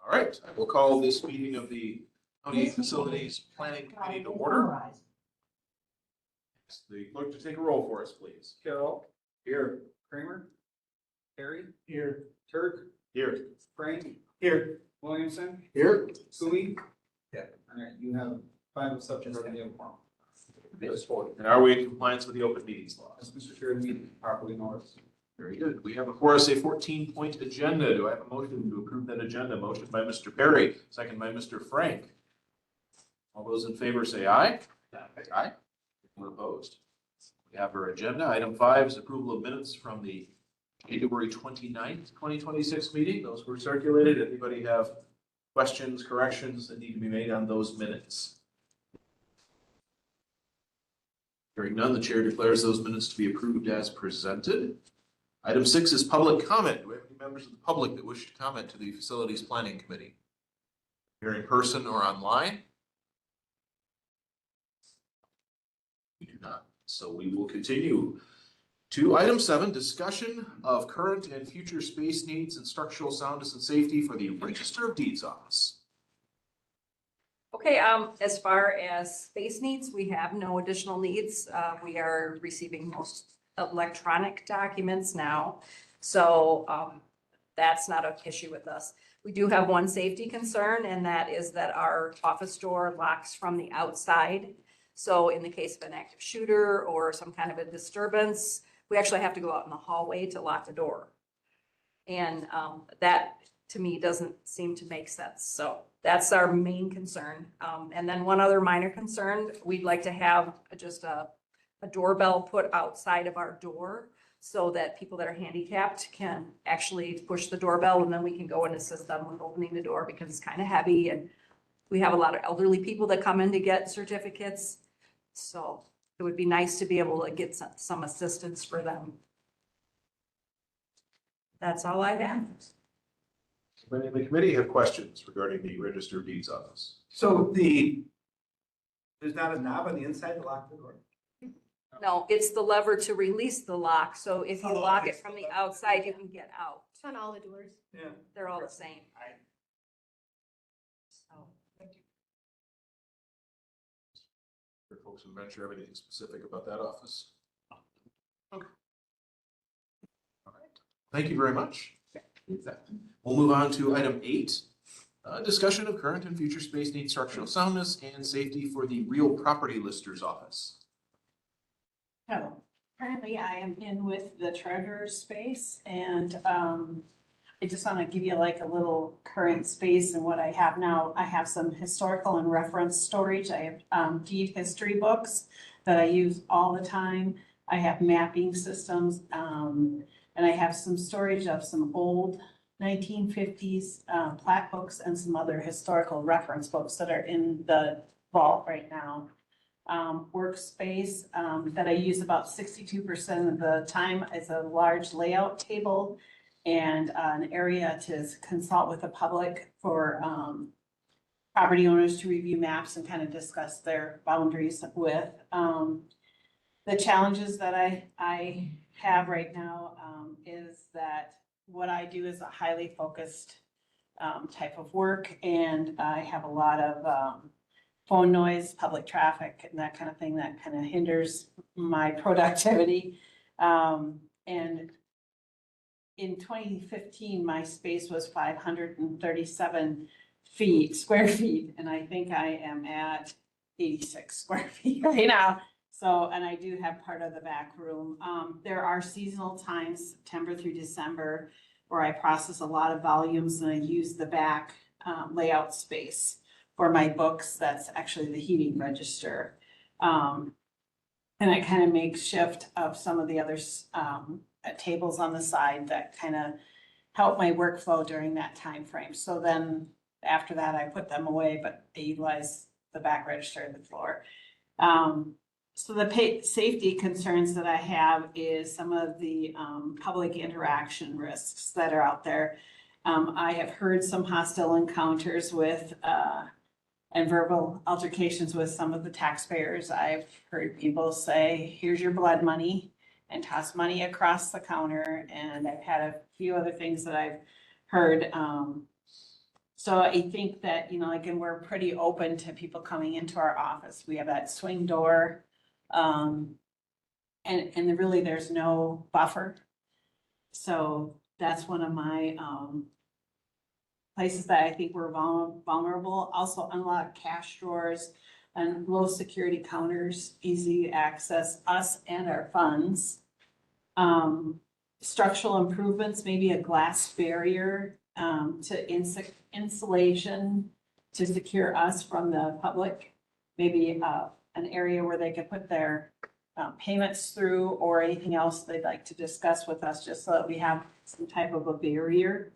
All right, I will call this meeting of the County Facilities Planning Committee to order. The clerk to take a roll for us, please. Carroll. Here. Kramer. Perry. Here. Turk. Here. Frank. Here. Williamson. Here. Cooley. Yeah. All right, you have 5 subjects for the quorum. And are we in compliance with the open meetings law? As Mr. Chair, the meeting properly noticed. Very good. We have before us a 14-point agenda. Do I have a motion to approve that agenda? Motion by Mr. Perry, second by Mr. Frank. All those in favor say aye. Aye. Anyone opposed? We have our agenda. Item 5 is approval of minutes from the January 29th, 2026 meeting. Those were circulated. Anybody have questions, corrections that need to be made on those minutes? Hearing none, the chair declares those minutes to be approved as presented. Item 6 is public comment. Do we have any members of the public that wish to comment to the Facilities Planning Committee? Here in person or online? We do not. So we will continue to item 7, discussion of current and future space needs and structural soundness and safety for the Register of Deeds office. Okay, as far as space needs, we have no additional needs. We are receiving most electronic documents now. So that's not an issue with us. We do have one safety concern, and that is that our office door locks from the outside. So in the case of an active shooter or some kind of a disturbance, we actually have to go out in the hallway to lock the door. And that to me doesn't seem to make sense. So that's our main concern. And then one other minor concern, we'd like to have just a doorbell put outside of our door so that people that are handicapped can actually push the doorbell, and then we can go and assist them with opening the door because it's kind of heavy. And we have a lot of elderly people that come in to get certificates. So it would be nice to be able to get some assistance for them. That's all I have. Anybody in the committee have questions regarding the Register of Deeds office? So there's not a knob on the inside to lock the door? No, it's the lever to release the lock. So if you Oh, lock okay. it from the outside, you can get out. It's on all the doors. Yeah. They're all the same. So, For folks in venture, have anything specific about that office? Okay. All right. Thank you very much. We'll move on to item 8, discussion of current and future space needs, structural soundness, and safety for the real property lister's office. Hello. Currently, I am in with the treasurer's space, and I just want to give you like a little current space and what I have now. I have some historical and reference storage. I have deed history books that I use all the time. I have mapping systems, and I have some storage of some old 1950s plat books and some other historical reference books that are in the vault right now. Workspace that I use about 62% of the time is a large layout table and an area to consult with the public for property owners to review maps and kind of discuss their boundaries with. The challenges that I have right now is that what I do is a highly focused type of work, and I have a lot of phone noise, public traffic, and that kind of thing that kind of hinders my productivity. And in 2015, my space was 537 square feet, and I think I am at 86 square feet right now. So, and I do have part of the back room. There are seasonal times, September through December, where I process a lot of volumes and I use the back layout space for my books. That's actually the heating register. And I kind of make shift of some of the other tables on the side that kind of help my workflow during that time frame. So then after that, I put them away, but I utilize the back register and the floor. So the safety concerns that I have is some of the public interaction risks that are out there. I have heard some hostile encounters with and verbal altercations with some of the taxpayers. I've heard people say, here's your blood money, and toss money across the counter. And I've had a few other things that I've heard. So I think that, again, we're pretty open to people coming into our office. We have that swing door. And really, there's no buffer. So that's one of my, places that I think we're vulnerable. Also unlock cash drawers and low security counters, easy to access us and our funds. Structural improvements, maybe a glass barrier, to insulation to secure us from the public. Maybe, an area where they could put their, payments through or anything else they'd like to discuss with us, just so that we have some type of a barrier.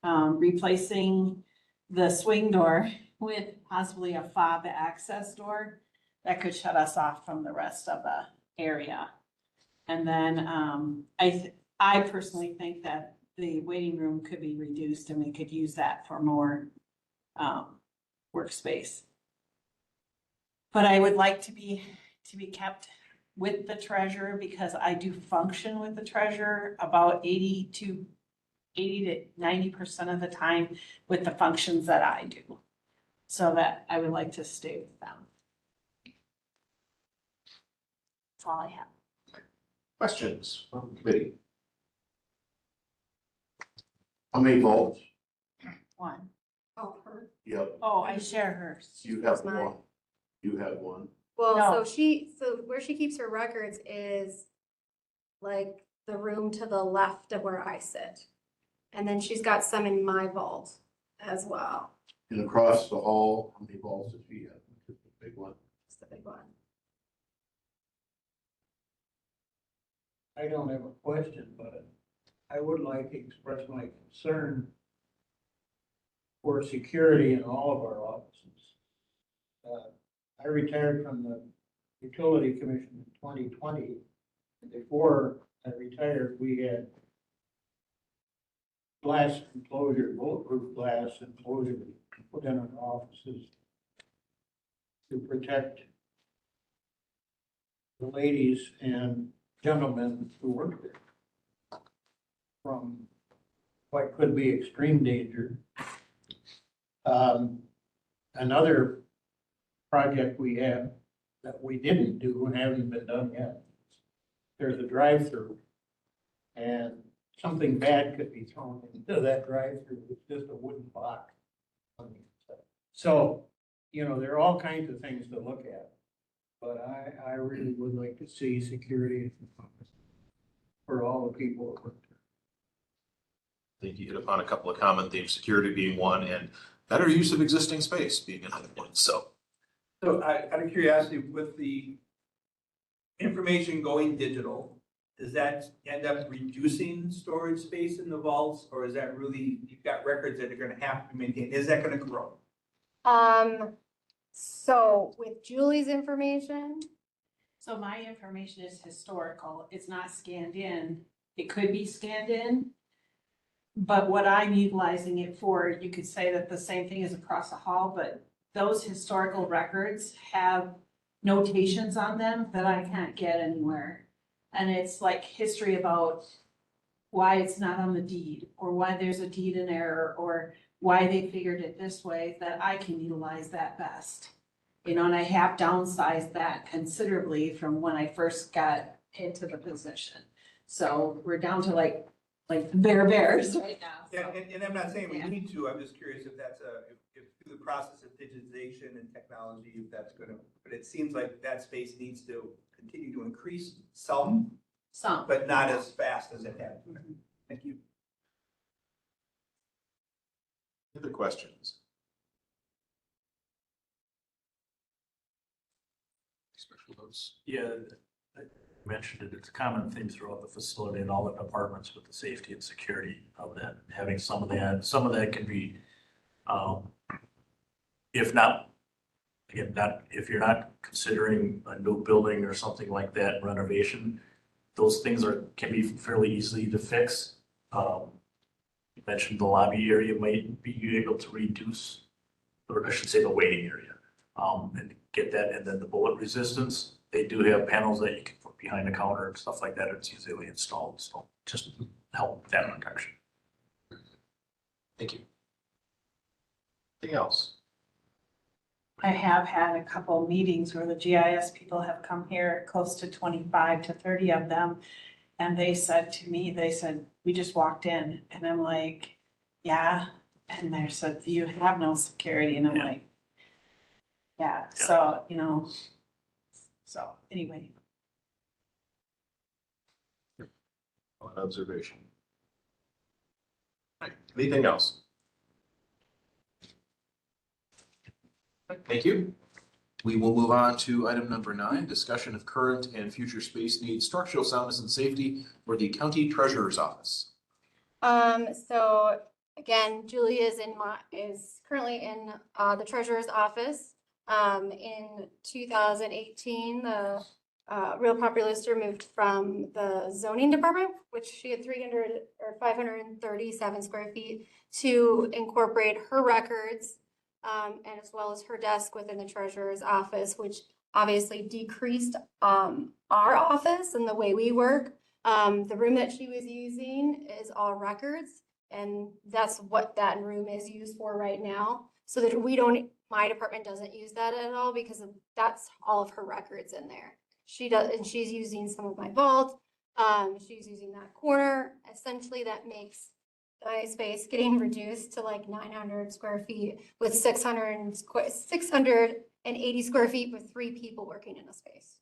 Replacing the swing door with possibly a fob access door that could shut us off from the rest of the area. And then, I personally think that the waiting room could be reduced and we could use that for more, workspace. But I would like to be kept with the treasurer, because I do function with the treasurer about 80 to 90% of the time with the functions that I do. So that I would like to stay with them. That's all I have. Questions from the committee? How many volts? One. Oh, her. Yep, Oh, I share hers. you have mine. one. You have one. Well, No. so where she keeps her records is like the room to the left of where I sit. And then she's got some in my vault as well. And across the hall, how many volts does she have? Just a big one. It's the big one. I don't have a question, but I would like to express my concern for security in all of our offices. I retired from the Utility Commission in 2020. Before I retired, we had glass enclosure, bulletproof glass enclosure put in our offices to protect the ladies and gentlemen who work there from what could be extreme danger. Another project we have that we didn't do and hasn't been done yet, there's a drive-through, and something bad could be thrown into that drive-through. It's just a wooden box on the inside. So, there are all kinds of things to look at, but I really would like to see security for all the people that work there. I think you hit upon a couple of common themes, security being one and better use of existing space being another one, so. So out of curiosity, with the information going digital, does that end up reducing storage space in the vaults? Or is that really, you've got records that are gonna have to be maintained? Is that gonna grow? So with Julie's information, So my information is historical. It's not scanned in. It could be scanned in. But what I'm utilizing it for, you could say that the same thing is across the hall, but those historical records have notations on them that I can't get anywhere. And it's like history about why it's not on the deed, or why there's a deed in error, or why they figured it this way, that I can utilize that best. And I have downsized that considerably from when I first got into the position. So we're down to like the bare bears right now. Yeah, So. and I'm not saying we Yeah. need to, I'm just curious if that's if through the process of digitization and technology, if that's gonna, but it seems like that space needs to continue to increase some, Some. but not as fast as it had. Thank you. Other questions? Special notes. Yeah, I mentioned it, it's a common theme throughout the facility and all the departments with the safety and security of that, having some of that can be, if not, again, if you're not considering a new building or something like that, renovation, those things can be fairly easy to fix. You mentioned the lobby area might be able to reduce, or I should say the waiting area, and get that, and then the bullet resistance. They do have panels that you can put behind the counter and stuff like that. It's easily installed, so just help that protection. Thank you. Anything else? I have had a couple meetings where the GIS people have come here, close to 25 to 30 of them. And they said to me, they said, we just walked in, and I'm like, yeah. And they said, you have no security, and I'm Yeah. like, yeah, so, you know, so anyway. On observation. Right. Anything else? Thank you. We will move on to item number 9, discussion of current and future space needs, structural soundness and safety for the county treasurer's office. So again, Julie is currently in the treasurer's office. In 2018, the real property lister moved from the zoning department, which she had 300 or 537 square feet, to incorporate her records and as well as her desk within the treasurer's office, which obviously decreased our office and the way we work. The room that she was using is all records, and that's what that room is used for right now. So that my department doesn't use that at all because that's all of her records in there. She does, and she's using some of my vault. She's using that corner. Essentially, that makes my space getting reduced to like 900 square feet with 680 square feet with 3 people working in a space.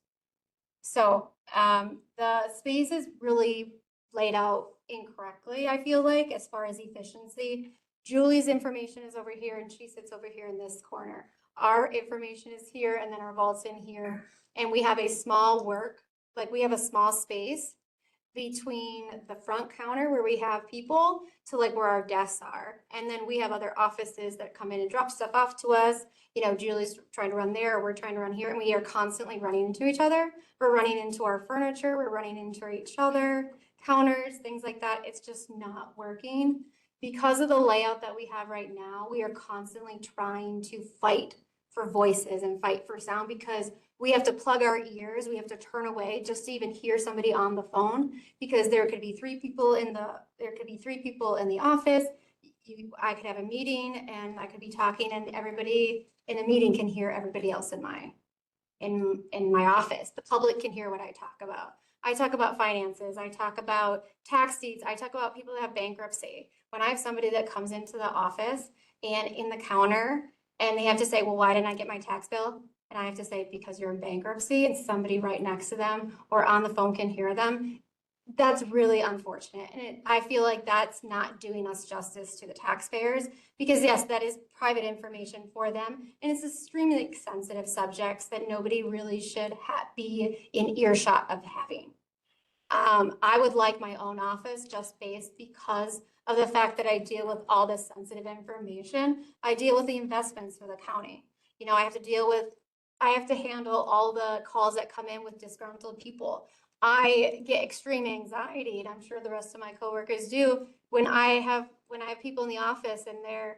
So the space is really laid out incorrectly, I feel like, as far as efficiency. Julie's information is over here and she sits over here in this corner. Our information is here and then our vault's in here. And we have a small we have a small space between the front counter where we have people to like where our desks are. And then we have other offices that come in and drop stuff off to us. You know, Julie's trying to run there, we're trying to run here, and we are constantly running into each other. We're running into our furniture, we're running into each other, counters, things like that. It's just not working. Because of the layout that we have right now, we are constantly trying to fight for voices and fight for sound because we have to plug our ears, we have to turn away just to even hear somebody on the phone, because there could be 3 people in the office. I could have a meeting and I could be talking and everybody in the meeting can hear everybody else in my office. The public can hear what I talk about. I talk about finances, I talk about tax deeds, I talk about people that have bankruptcy. When I have somebody that comes into the office and in the counter and they have to say, well, why didn't I get my tax bill? And I have to say, because you're in bankruptcy, and somebody right next to them or on the phone can hear them. That's really unfortunate. And I feel like that's not doing us justice to the taxpayers because yes, that is private information for them. And it's extremely sensitive subjects that nobody really should be in earshot of having. I would like my own office just based because of the fact that I deal with all this sensitive information. I deal with the investments for the county. You know, I have to handle all the calls that come in with disgruntled people. I get extreme anxiety, and I'm sure the rest of my coworkers do, when I have people in the office and they're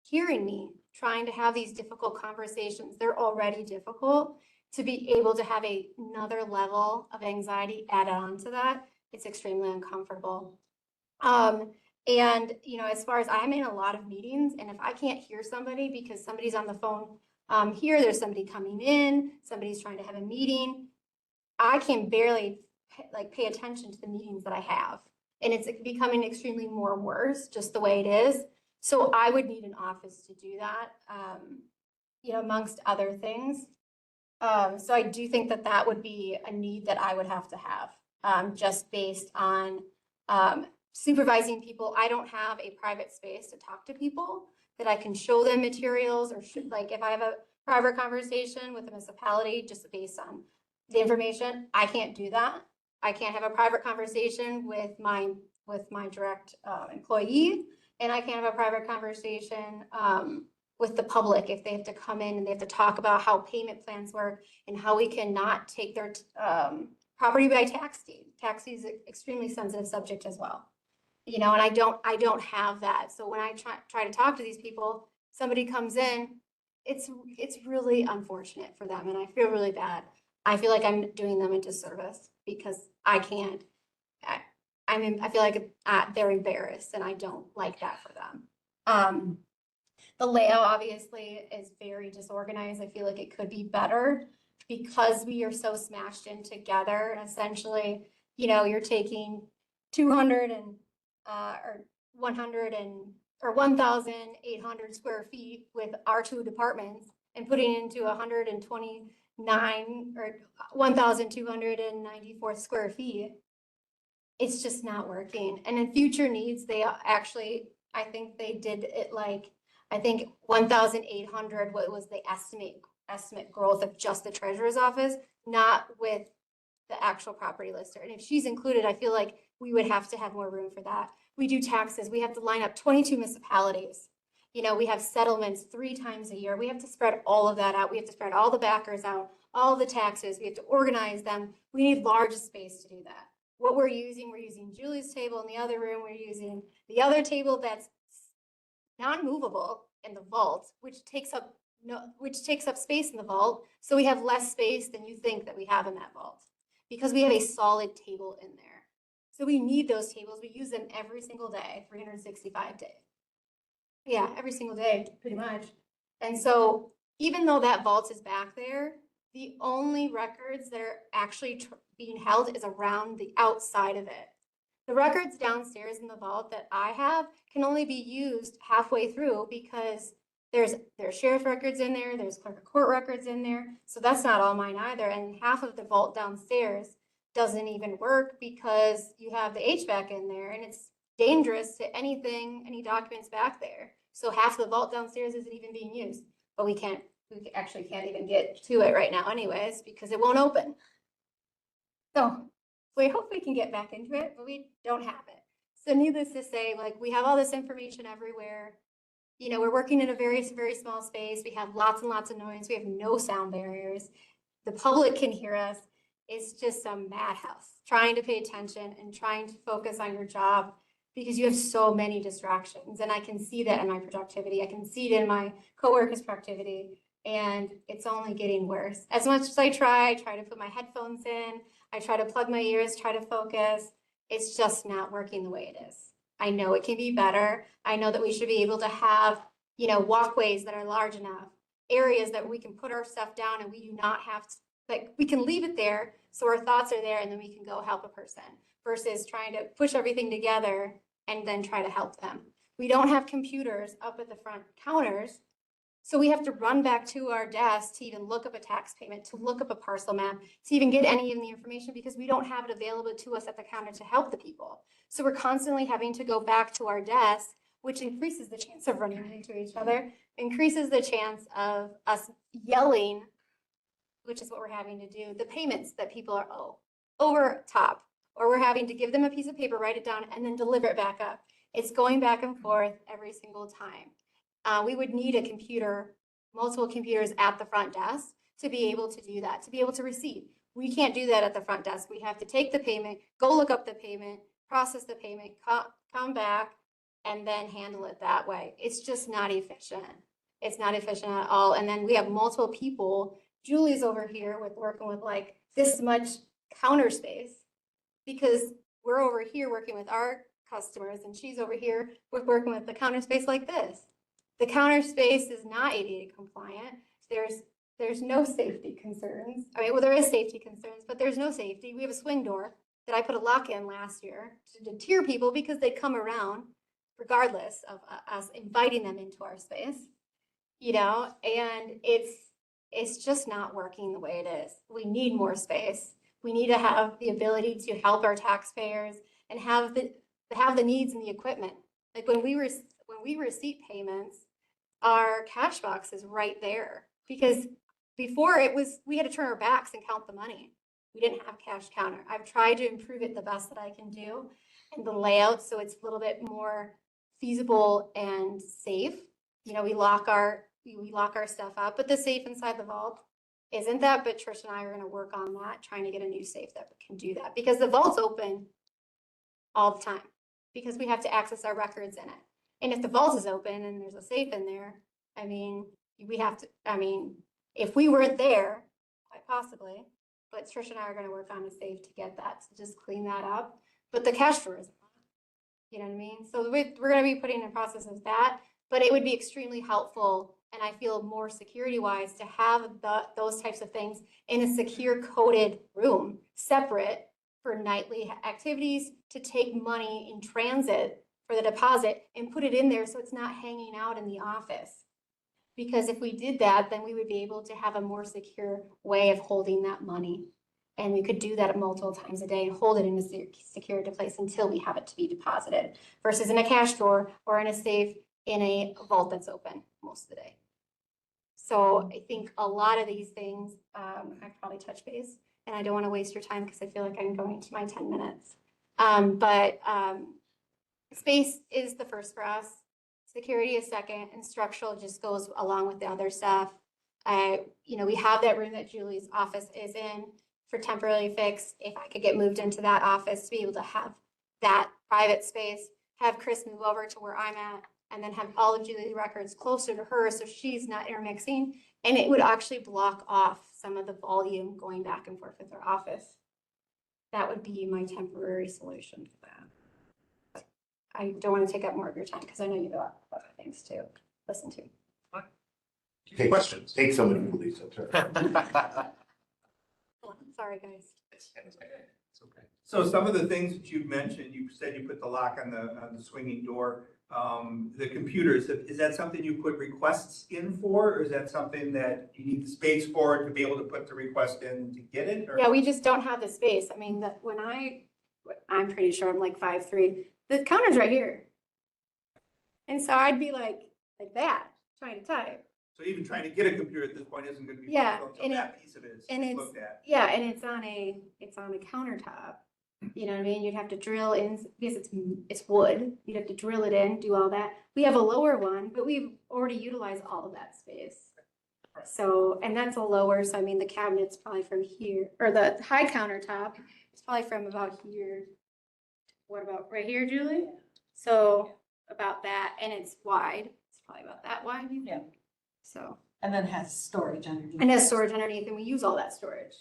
hearing me trying to have these difficult conversations. They're already difficult. To be able to have another level of anxiety added on to that, it's extremely uncomfortable. And you know, as far as I'm in a lot of meetings, and if I can't hear somebody because somebody's on the phone here, there's somebody coming in, somebody's trying to have a meeting, I can barely pay attention to the meetings that I have. And it's becoming extremely more worse, just the way it is. So I would need an office to do that, you know, amongst other things. So I do think that that would be a need that I would have to have, just based on supervising people. I don't have a private space to talk to people that I can show them materials or like if I have a private conversation with a municipality just based on the information, I can't do that. I can't have a private conversation with my direct employee, and I can't have a private conversation with the public if they have to come in and they have to talk about how payment plans work and how we cannot take their property by tax deed. Tax deed is an extremely sensitive subject as well. You know, and I don't have that. So when I try to talk to these people, somebody comes in, it's really unfortunate for them, and I feel really bad. I feel like I'm doing them a disservice because I can't. I feel like they're embarrassed, and I don't like that for them. The layout obviously is very disorganized. I feel like it could be better because we are so smashed in together. Essentially, you're taking 200 and, or 100 and, or 1,800 square feet with our two departments and putting into 129 or 1,294 square feet. It's just not working. And in future needs, they actually, I think they did it like, I think 1,800, what was the estimate growth of just the treasurer's office, not with the actual property lister. And if she's included, I feel like we would have to have more room for that. We do taxes. We have to line up 22 municipalities. We have settlements 3 times a year. We have to spread all of that out. We have to spread all the backers out, all the taxes. We have to organize them. We need large space to do that. What we're using Julie's table in the other room. We're using the other table that's non-movable in the vault, which takes up space in the vault. So we have less space than you think that we have in that vault because we have a solid table in there. So we need those tables. We use them every single day, 365 days. Yeah, every single day, pretty much. And so even though that vault is back there, the only records that are actually being held is around the outside of it. The records downstairs in the vault that I have can only be used halfway through because there's sheriff records in there, there's clerk of court records in there. So that's not all mine either. And half of the vault downstairs doesn't even work because you have the HVAC in there and it's dangerous to any documents back there. So half the vault downstairs isn't even being used, but we actually can't even get to it right now anyways, because it won't open. So we hope we can get back into it, but we don't have it. So needless to say, like we have all this information everywhere. We're working in a very, very small space. We have lots and lots of noise. We have no sound barriers. The public can hear us. It's just a madhouse trying to pay attention and trying to focus on your job because you have so many distractions. And I can see that in my productivity. I can see it in my coworkers' productivity. And it's only getting worse. As much as I try to put my headphones in, I try to plug my ears, try to focus. It's just not working the way it is. I know it can be better. I know that we should be able to have, walkways that are large enough, areas that we can put our stuff down and we do not have to, like, we can leave it there so our thoughts are there and then we can go help a person versus trying to push everything together and then try to help them. We don't have computers up at the front counters. So we have to run back to our desk to even look up a tax payment, to look up a parcel map, to even get any of the information because we don't have it available to us at the counter to help the people. So we're constantly having to go back to our desk, which increases the chance of running into each other, increases the chance of us yelling, which is what we're having to do, the payments that people are over top, or we're having to give them a piece of paper, write it down, and then deliver it back up. It's going back and forth every single time. We would need a computer, multiple computers at the front desk to be able to do that, to be able to receive. We can't do that at the front desk. We have to take the payment, go look up the payment, process the payment, come back, and then handle it that way. It's just not efficient. It's not efficient at all. And then we have multiple people. Julie's over here working with like this much counter space because we're over here working with our customers and she's over here working with the counter space like this. The counter space is not ADA compliant. There's no safety concerns. I mean, well, there is safety concerns, but there's no safety. We have a swing door that I put a lock in last year to deter people because they come around regardless of us inviting them into our space, and it's just not working the way it is. We need more space. We need to have the ability to help our taxpayers and have the needs and the equipment. Like when we receipt payments, our cash box is right there because before we had to turn our backs and count the money. We didn't have cash counter. I've tried to improve it the best that I can do and the layout so it's a little bit more feasible and safe. We lock our stuff up, but the safe inside the vault isn't that, but Trish and I are going to work on that, trying to get a new safe that can do that because the vault's open all the time because we have to access our records in it. And if the vault is open and there's a safe in there, if we weren't there, quite possibly, but Trish and I are going to work on a safe to get that, to just clean that up. But the cash drawer isn't, you know what I mean? So we're going to be putting in process of that, But it would be extremely helpful, and I feel more security wise to have those types of things in a secure coded room, separate for nightly activities, to take money in transit for the deposit and put it in there so it's not hanging out in the office. Because if we did that, then we would be able to have a more secure way of holding that money. And we could do that multiple times a day and hold it in a secure place until we have it to be deposited versus in a cash drawer or in a safe in a vault that's open most of the day. So I think a lot of these things, I've probably touched base, and I don't want to waste your time because I feel like I'm going to my 10 minutes. Space is the first for us. Security is second, and structural just goes along with the other stuff. We have that room that Julie's office is in for temporarily fixed. If I could get moved into that office to be able to have that private space, have Chris move over to where I'm at, and then have all of Julie's records closer to her so she's not intermixing. And it would actually block off some of the volume going back and forth with her office. That would be my temporary solution for that. I don't want to take up more of your time because I know you have other things to listen to. Take Questions? Take somebody who leaves up there. Sorry, guys. It's okay. So some of the things that you've mentioned, you said you put the lock on the swinging door, the computers, is that something you put requests in for? Or is that something that you need the space for to be able to put the request in to get it? Or? Yeah, we just don't have the space. I mean, I'm pretty sure I'm like 5'3". The counter's right here. And so I'd be like that, trying to type. So even trying to get a computer at this point isn't going to be Yeah, difficult and until that piece of it and is it's- looked at. Yeah, and it's on a countertop. You know what I mean? You'd have to drill in, because it's wood. You'd have to drill it in, do all that. We have a lower one, but we've already utilized all of that space. So, and that's a lower, so I mean, the cabinet's probably from here, or the high countertop is probably from about here. What about right here, Julie? So about that, and it's wide. It's probably about that wide. Yeah. So. And then has storage underneath. And has storage underneath, and we use all that storage.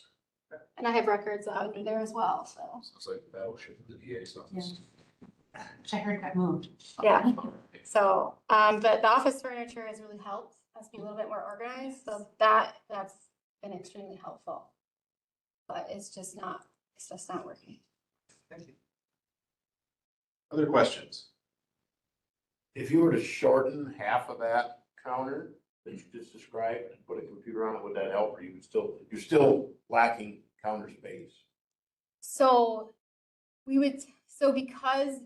And I have records out there as well, so, Sounds like the battleship of the DA's office. Which I heard got moved. yeah. So, but the office furniture has really helped us be a little bit more organized, so that's been extremely helpful. But it's just not working. Thank you. Other questions? If you were to shorten half of that counter that you just described and put a computer on it, would that help? Or you're still lacking counter space? So because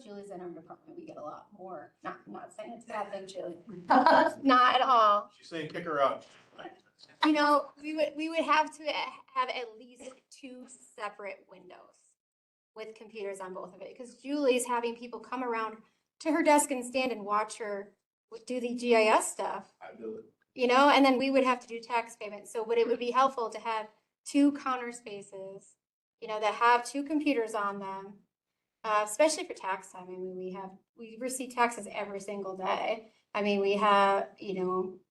Julie's in our department, we get a lot more, not saying it's a bad thing, Julie. Not at all. She's saying kick her out. We would have to have at least 2 separate windows with computers on both of it, because Julie's having people come around to her desk and stand and watch her do the GIS stuff, I do it. and then we would have to do tax payments. So it would be helpful to have 2 counter spaces, that have 2 computers on them, especially for tax time. I mean, we receive taxes every single day. I mean, we have,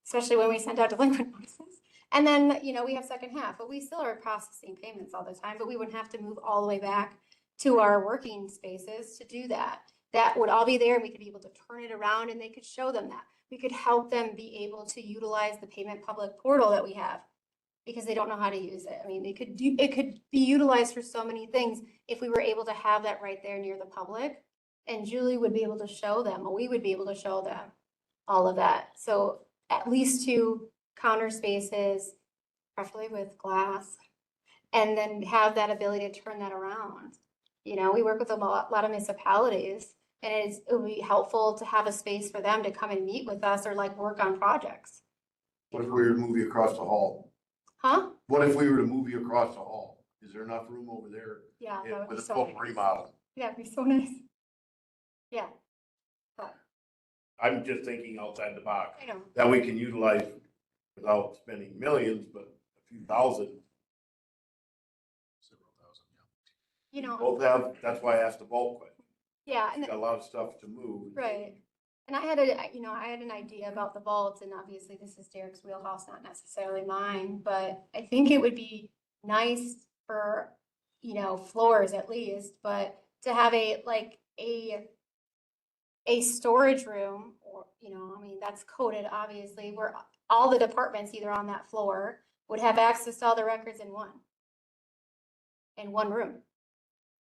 especially when we send out delinquent notices. And then, we have second half, but we still are processing payments all the time, but we wouldn't have to move all the way back to our working spaces to do that. That would all be there, and we could be able to turn it around, and they could show them that. We could help them be able to utilize the payment public portal that we have, because they don't know how to use it. I mean, it could be utilized for so many things if we were able to have that right there near the public. And Julie would be able to show them, or we would be able to show them all of that. So at least 2 counter spaces, preferably with glass, and then have that ability to turn that around. We work with a lot of municipalities, and it would be helpful to have a space for them to come and meet with us or like work on projects. What if we were to move you across the hall? Huh? What if we were to move you across the hall? Is there enough room over there Yeah, that would be with a so full nice. remodel? Yeah, it'd be so nice. Yeah, I'm just thinking outside the box. I know. That we can utilize without spending millions, but a few thousand. Several thousand, yeah. Both have, that's why I asked the bulk question. Yeah, and Got a lot of stuff to move. right. And I had an idea about the vaults, and obviously this is Derek's wheelhouse, not necessarily mine, but I think it would be nice for, floors at least, but to have a storage room I mean, that's coded, obviously, where all the departments either on that floor would have access to all the records in one room.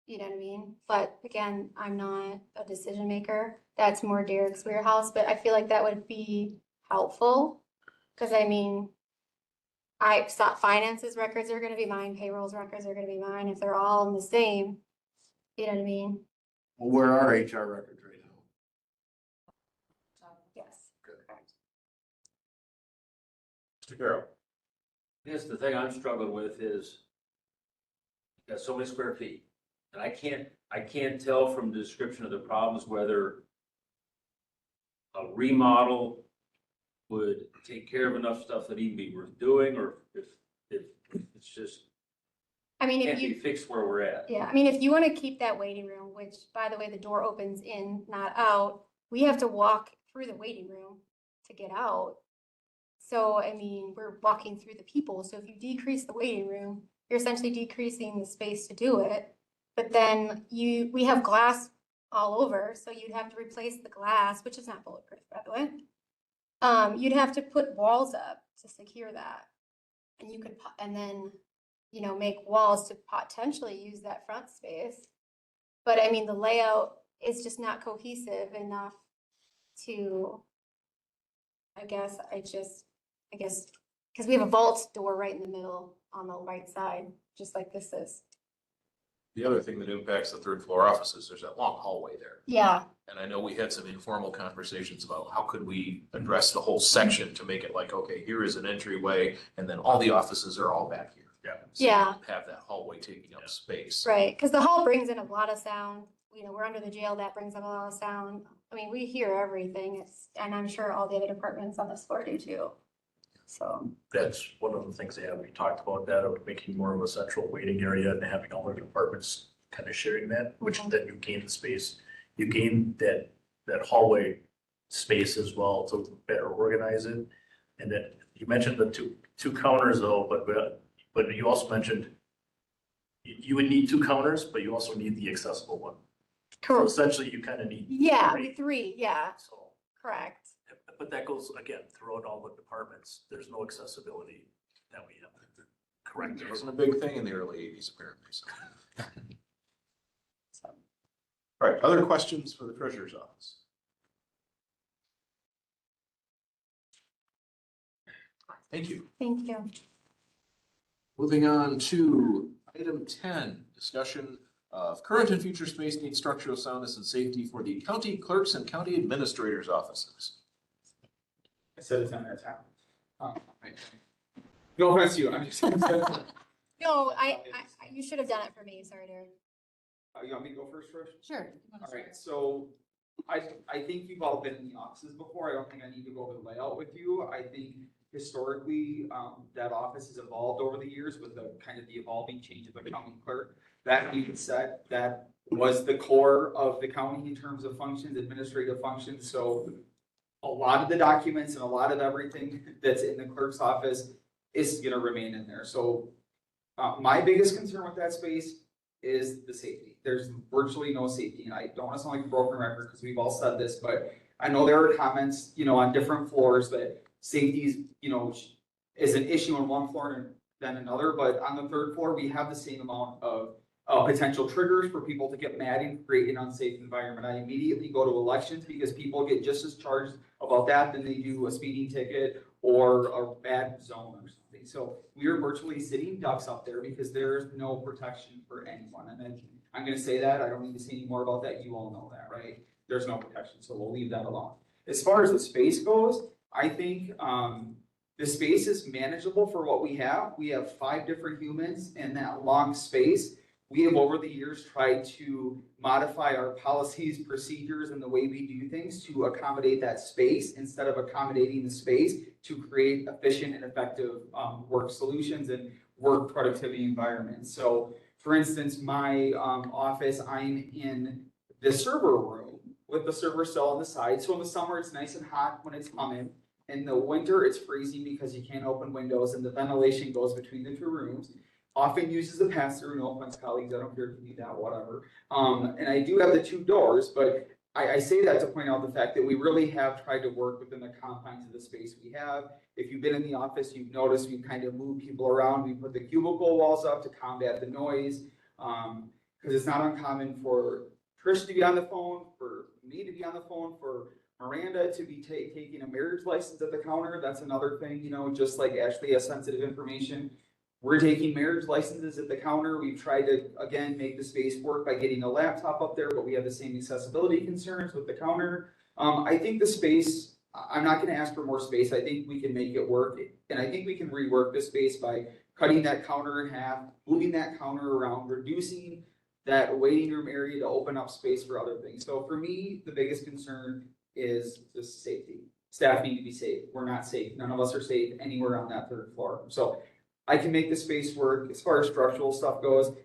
You know what I mean? But again, I'm not a decision maker. That's more Derek's warehouse, but I feel like that would be helpful. Cause I mean, I thought finances records are gonna be mine, payrolls records are gonna be mine, if they're all in the same, you know what I mean? Well, where are HR records right now? Yes. Correct. Mr. Carroll. I guess the thing I'm struggling with is, you got so many square feet, and I can't tell from the description of the problems whether a remodel would take care of enough stuff that even be worth doing, or if it's just I mean, if can't be you, fixed where we're at. yeah, I mean, if you wanna keep that waiting room, which by the way, the door opens in, not out, we have to walk through the waiting room to get out. So, I mean, we're walking through the people, so if you decrease the waiting room, you're essentially decreasing the space to do it. But then we have glass all over, so you'd have to replace the glass, which is not bulletproof, by the way. You'd have to put walls up to secure that. And you could, and then, make walls to potentially use that front space. But I mean, the layout is just not cohesive enough to, I guess, because we have a vault door right in the middle on the right side, just like this is. The other thing that impacts the third floor offices, there's that long hallway there. Yeah, And I know we had some informal conversations about how could we address the whole section to make it like, okay, here is an entryway, and then all the offices are all back here. Yeah. So you Yeah. don't have that hallway taking up space. right, because the hall brings in a lot of sound. We're under the jail, that brings in a lot of sound. I mean, we hear everything. And I'm sure all the other departments on this floor do too. So, That's one of the things that we talked about, that of making more of a central waiting area and having all the departments kind of sharing that, which then you gain the space. You gain that hallway space as well to better organize it. And then you mentioned the two counters though, but you also mentioned you would need two counters, but you also need the accessible one. So correct. essentially you kind of need. Yeah, three. three, yeah, So, correct. but that goes again throughout all the departments. There's no accessibility that we have. Correct. It wasn't a big thing in the early 80s, apparently. So. All right, other questions for the treasurer's office? Thank you. Thank you. Moving on to item 10, discussion of current and future space needs, structural soundness and safety for the county clerks and county administrators' offices. I said it's on that time. No offense to you, I'm just. No, you should have done it for me. Sorry, Derek. You want me to go first? Sure. All right, so I think you've all been in the offices before. I don't think I need to go over the layout with you. I think historically, that office has evolved over the years with the kind of the evolving change of the county clerk. That being said, that was the core of the county in terms of functions, administrative functions. So a lot of the documents and a lot of everything that's in the clerk's office is gonna remain in there. So my biggest concern with that space is the safety. There's virtually no safety, and I don't want to sound like a broken record because we've all said this, but I know there are comments, on different floors that safety is, is an issue on one floor than another, but on the third floor, we have the same amount of potential triggers for people to get mad and create an unsafe environment. I immediately go to elections because people get just as charged about that than they do a speeding ticket or a bad zone or something. So we are virtually sitting ducks up there because there's no protection for anyone. And then I'm gonna say that, I don't need to say any more about that, you all know that, right? There's no protection, so we'll leave that alone. As far as the space goes, I think the space is manageable for what we have. We have 5 different humans in that long space. We have over the years tried to modify our policies, procedures, and the way we do things to accommodate that space instead of accommodating the space to create efficient and effective work solutions and work productivity environments. So for instance, my office, I'm in the server room with the server cell on the side. So in the summer, it's nice and hot when it's humming. In the winter, it's freezing because you can't open windows and the ventilation goes between the 2 rooms. Often uses the pass-through, no offense colleagues, I don't care if you need that, whatever. And I do have the 2 doors, but I say that to point out the fact that we really have tried to work within the confines of the space we have. If you've been in the office, you've noticed we've kind of moved people around. We put the cubicle walls up to combat the noise. Because it's not uncommon for Trish to be on the phone, for me to be on the phone, for Miranda to be taking a marriage license at the counter. That's another thing, you know, just like Ashley has sensitive information. We're taking marriage licenses at the counter. We've tried to, again, make the space work by getting a laptop up there, but we have the same accessibility concerns with the counter. I think the space, I'm not gonna ask for more space. I think we can make it work. And I think we can rework the space by cutting that counter in half, moving that counter around, reducing that waiting room area to open up space for other things. So for me, the biggest concern is just safety. Staff need to be safe. We're not safe. None of us are safe anywhere on that third floor. So I can make the space work. As far as structural stuff goes,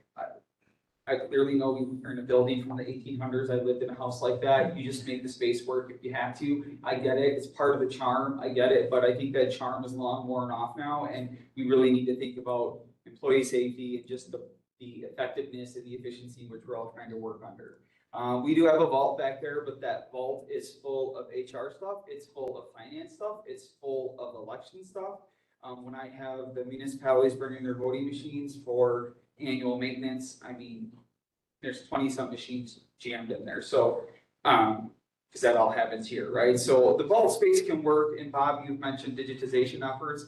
I clearly know we are in a building from the 1800s. I lived in a house like that. You just make the space work if you have to. I get it. It's part of the charm. I get it. But I think that charm is long worn off now. And we really need to think about employee safety and just the effectiveness and the efficiency which we're all trying to work under. We do have a vault back there, but that vault is full of HR stuff. It's full of finance stuff. It's full of election stuff. When I have the municipalities bringing their voting machines for annual maintenance, I mean, there's 20-some machines jammed in there. So, because that all happens here, right? So the vault space can work. And Bob, you've mentioned digitization efforts.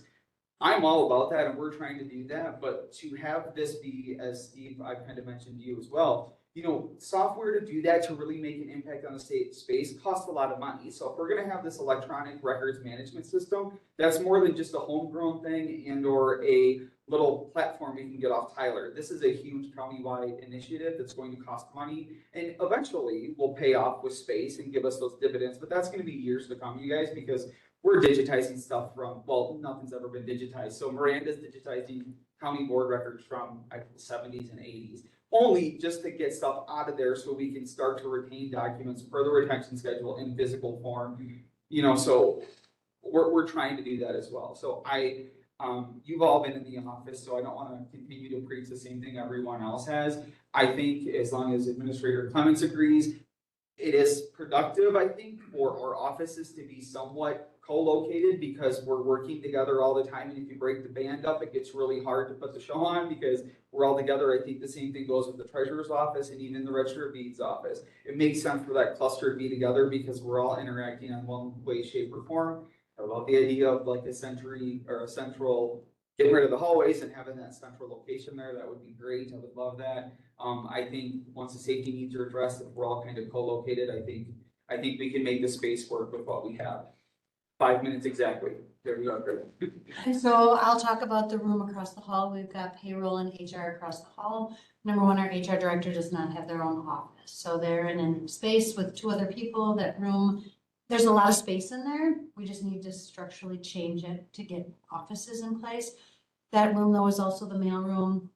I'm all about that, and we're trying to do that. But to have this be, as Steve, I've kind of mentioned to you as well, you know, software to do that, to really make an impact on the state space, costs a lot of money. So if we're going to have this electronic records management system, that's more than just a homegrown thing and or a little platform you can get off Tyler. This is a huge countywide initiative that's going to cost money and eventually will pay off with space and give us those dividends. But that's going to be years to come, you guys, because we're digitizing stuff from, well, nothing's ever been digitized. So Miranda's digitizing county board records from the 70s and 80s. Only just to get stuff out of there so we can start to retain documents per the retention schedule in physical form. You know, so we're trying to do that as well. So you've all been in the office, so I don't want to continue to preach the same thing everyone else has. I think as long as Administrator Clements agrees, it is productive, I think, for our offices to be somewhat co-located because we're working together all the time. And if you break the band up, it gets really hard to put the show on because we're all together. I think the same thing goes with the treasurer's office and even the register of deeds office. It makes sense for that cluster to be together because we're all interacting in one way, shape, or form. I love the idea of like a central, getting rid of the hallways and having that central location there. That would be great. I would love that. I think once the safety needs are addressed, if we're all kind of co-located, I think we can make the space work with what we have. 5 minutes exactly. There we go. So I'll talk about the room across the hall. We've got payroll and HR across the hall. Number one, our HR director does not have their own office. So they're in a space with 2 other people. That room, there's a lot of space in there. We just need to structurally change it to get offices in place. That room though is also the mail room.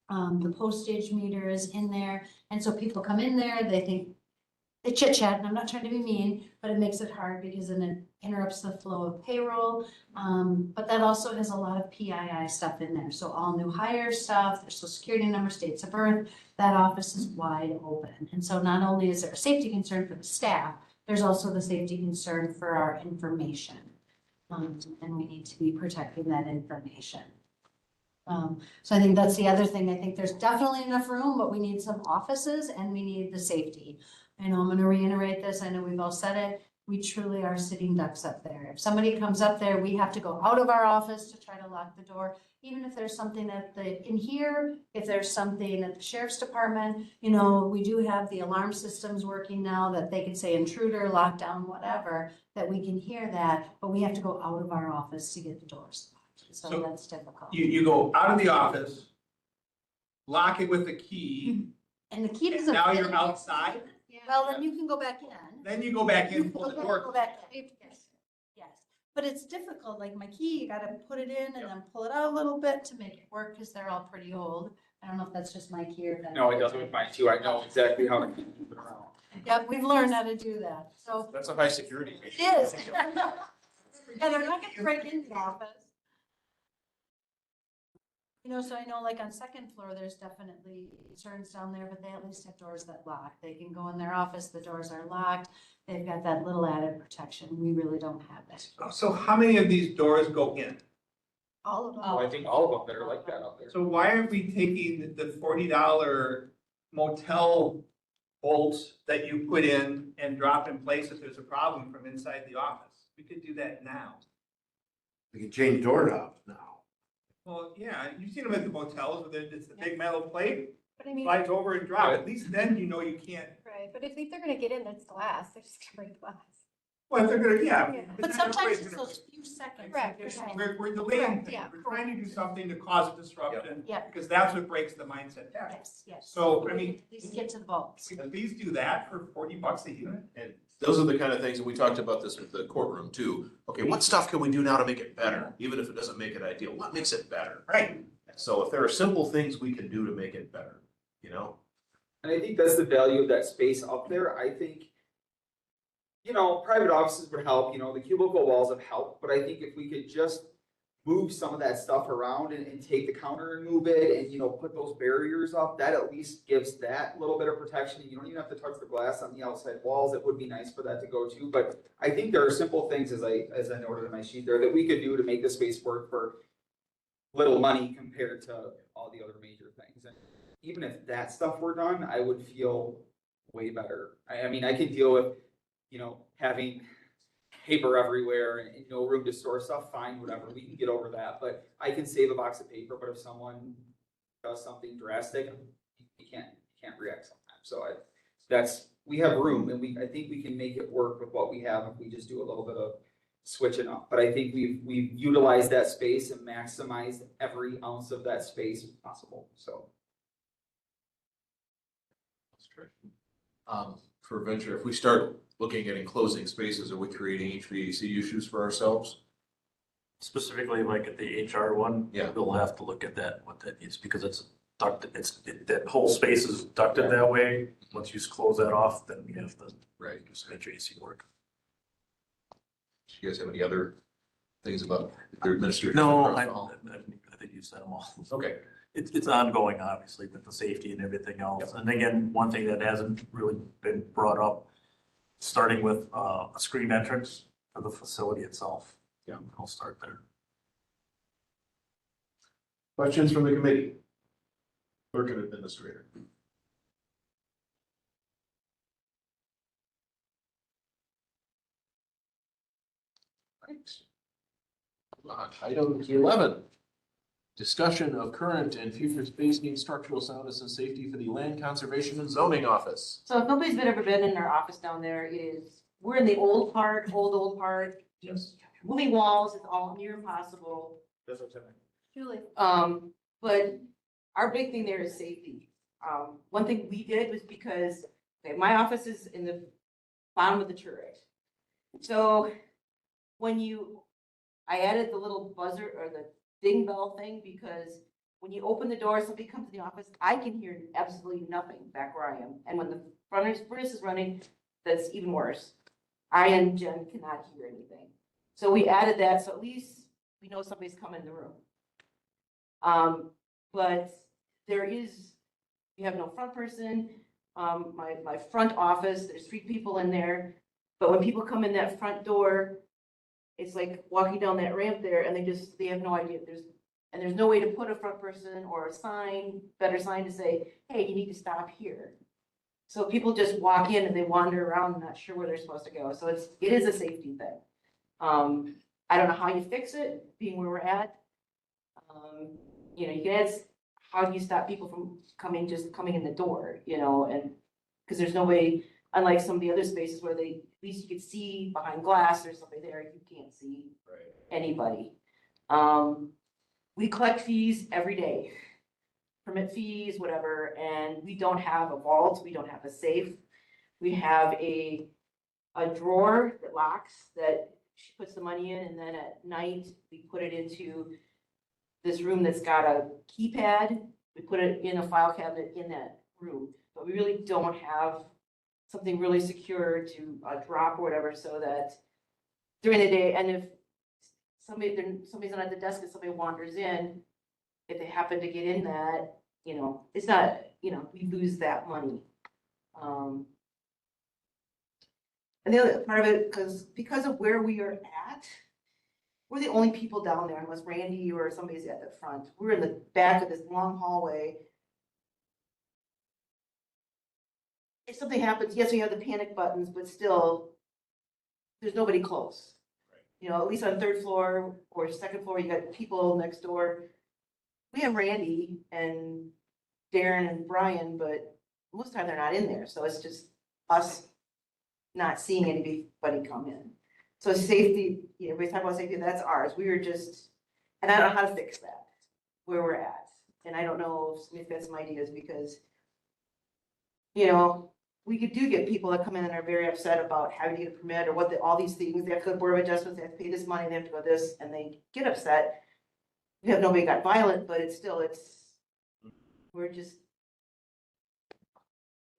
The postage meter is in there. And so people come in there, they think, they chit chat, and I'm not trying to be mean, but it makes it hard because then it interrupts the flow of payroll. But that also has a lot of PII stuff in there. So all new hire stuff, their social security number, dates of birth, that office is wide open. And so not only is there a safety concern for the staff, there's also the safety concern for our information. And we need to be protecting that information. So I think that's the other thing. I think there's definitely enough room, but we need some offices and we need the safety. I know I'm going to reiterate this. I know we've all said it. We truly are sitting ducks up there. If somebody comes up there, we have to go out of our office to try to lock the door. Even if there's something in here, if there's something at the sheriff's department, you know, we do have the alarm systems working now that they can say intruder, lockdown, whatever, that we can hear that, but we have to go out of our office to get the doors locked. So that's difficult. You go out of the office, lock it with a key, And the key and doesn't. now you're outside. Well, then you can go back in. Then you go back in, pull the door. Go back in. Yes, yes. But it's difficult, like my key, you gotta put it in and then pull it out a little bit to make it work, because they're all pretty old. I don't know if that's just my key or that. No, it does with mine too. I know exactly how to keep it around. Yep, we've learned how to do that, so. That's a high security. It is. Yeah, they're not gonna break into the office. You know, so I know like on second floor, there's definitely concerns down there, but they at least have doors that lock. They can go in their office, the doors are locked. They've got that little added protection. We really don't have that. So how many of these doors go in? All of them. Oh, I think all of them that are like that out there. So why aren't we taking the $40 motel bolts that you put in and drop in place if there's a problem from inside the office? We could do that now. We can change doorknobs now. Well, yeah, you've seen them at the motels where it's the big metal plate, But I mean, slides over and drop. At least then you know you can't, right, but if they're gonna get in, it's glass, they're just gonna break glass. well, if they're gonna, yeah. Yeah. But sometimes it's those few seconds. Correct, You're saying. We're delaying Correct, things. yeah. We're trying to do something to cause a disruption. Yeah. Because that's what breaks the mindset down. Yes, yes. So, I mean, At least get to the vaults. please do that for $40 a unit. And those are the kind of things, and we talked about this with the courtroom too. Okay, what stuff can we do now to make it better? Even if it doesn't make it ideal, what makes it better? Right. So if there are simple things we can do to make it better, you know? And I think that's the value of that space up there. I think, you know, private offices would help, you know, the cubicle walls have helped, but I think if we could just move some of that stuff around and take the counter and move it and, you know, put those barriers up, that at least gives that little bit of protection. You don't even have to touch the glass on the outside walls. It would be nice for that to go to, but I think there are simple things, as I noted in my sheet there, that we could do to make the space work for little money compared to all the other major things. And even if that stuff were done, I would feel way better. I mean, I can deal with, you know, having paper everywhere and no room to store stuff, fine, whatever, we can get over that, but I can save a box of paper, but if someone does something drastic, you can't react sometimes. So we have room and I think we can make it work with what we have if we just do a little bit of switching up. But I think we've utilized that space and maximized every ounce of that space possible, so. That's true. For venture, if we start looking at enclosing spaces, are we creating HVAC issues for ourselves? Specifically, like at the HR one, Yeah. we'll have to look at that, what that is, because it's ducted, that whole space is ducted that way. Once you close that off, then we have to Right. do some HVAC work. Do you guys have any other things about their administration? No, across I the hall? think you said them all. Okay, It's ongoing, obviously, with the safety and everything else. And again, one thing that hasn't really been brought up, starting with a screen entrance for the facility itself. Yeah. I'll start there. questions from the committee? Clerk and administrator. Thanks. Item 11, discussion of current and future space needs, structural soundness and safety for the Land Conservation and Zoning Office. So if nobody's ever been in our office down there, we're in the old part, old part. Yes. Moving walls is all near impossible. That's what I'm saying. Julie. But our big thing there is safety. One thing we did was because, okay, my office is in the bottom of the turret. So I added the little buzzer or the ding bell thing because when you open the door, somebody comes to the office, I can hear absolutely nothing back where I am. And when the furnace is running, that's even worse. I and Jen cannot hear anything. So we added that, so at least we know somebody's coming in the room. But you have no front person. My front office, there's 3 people in there. But when people come in that front door, it's like walking down that ramp there and they have no idea. There's no way to put a front person or a better sign to say, hey, you need to stop here. So people just walk in and they wander around not sure where they're supposed to go. So it is a safety thing. I don't know how you fix it, being where we're at. You can ask, how do you stop people from coming in the door, and because there's no way, unlike some of the other spaces where at least you could see behind glass, there's somebody there, you can't see anybody. We collect fees every day, permit fees, whatever, and we don't have a vault, we don't have a safe. We have a drawer that locks, that she puts the money in, and then at night, we put it into this room that's got a keypad. We put it in a file cabinet in that room, but we really don't have something really secure to drop or whatever, so that during the day, and if somebody's not at the desk and somebody wanders in, if they happen to get in that, you know, it's not, you know, we lose that money. And the other part of it, because of where we are at, we're the only people down there unless Randy or somebody's at the front. We're in the back of this long hallway. If something happens, yes, we have the panic buttons, but still, there's nobody close. You know, at least on third floor or second floor, you got people next door. We have Randy and Darren and Brian, but most of the time they're not in there. So it's just us not seeing anybody come in. So safety, you know, we talk about safety, that's ours. We were just, and I don't know how to fix that, where we're at. And I don't know if somebody's got some ideas because, you know, we do get people that come in and are very upset about having to get a permit or all these things. They have to go to Board of Adjustments, they have to pay this money, they have to go this, and they get upset. We have nobody got violent, but we're just,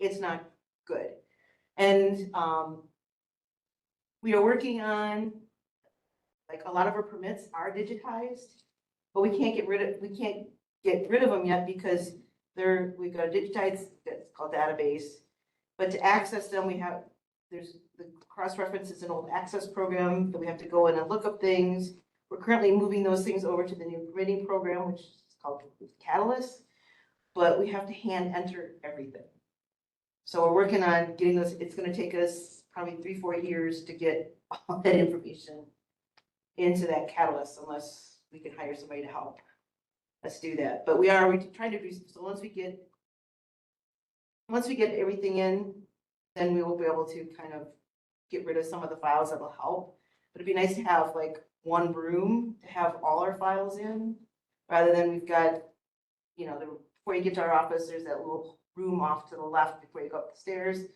it's not good. And we are working on, like, a lot of our permits are digitized, but we can't get rid of them yet because we've got a digitized, it's called database. But to access them, there's the cross-reference is an old access program that we have to go in and look up things. We're currently moving those things over to the new permitting program, which is called Catalyst, but we have to hand enter everything. So we're working on getting those. It's going to take us probably 3-4 years to get all that information into that Catalyst, unless we can hire somebody to help us do that. But we're trying to do so. Once we get everything in, then we will be able to kind of get rid of some of the files that will help. But it'd be nice to have like one room to have all our files in, rather than we've got, you know, before you get to our office, there's that little room off to the left before you go up the stairs.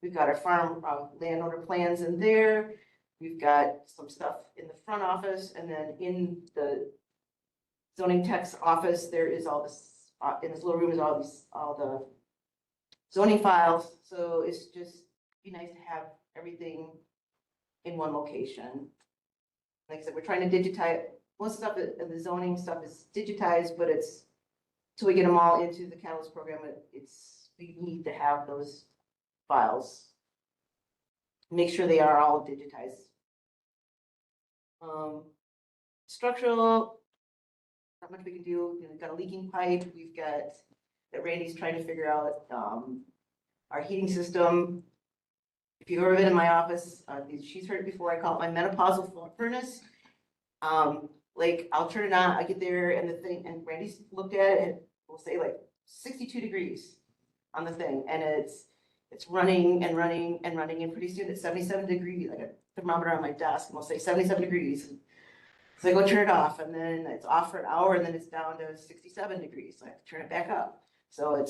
We've got our farm landowner plans in there. We've got some stuff in the front office, and then in the zoning tech's office, there is all this, in this little room is all the zoning files. So it's just be nice to have everything in one location. Like I said, we're trying to digitize, most stuff, the zoning stuff is digitized, but it's, till we get them all into the Catalyst program, we need to have those files. Make sure they are all digitized. Structural, not much we can do. We've got a leaking pipe. We've got that Randy's trying to figure out our heating system. If you've ever been in my office, she's heard it before. I call it my menopausal furnace. Like I'll turn it on, I get there and and Randy's looked at it and we'll say like 62 degrees on the thing. And it's running and running and running. And pretty soon it's 77 degrees, like a thermometer on my desk, and we'll say 77 degrees. So I go turn it off, and then it's off for an hour, and then it's down to 67 degrees. So I have to turn it back up. So I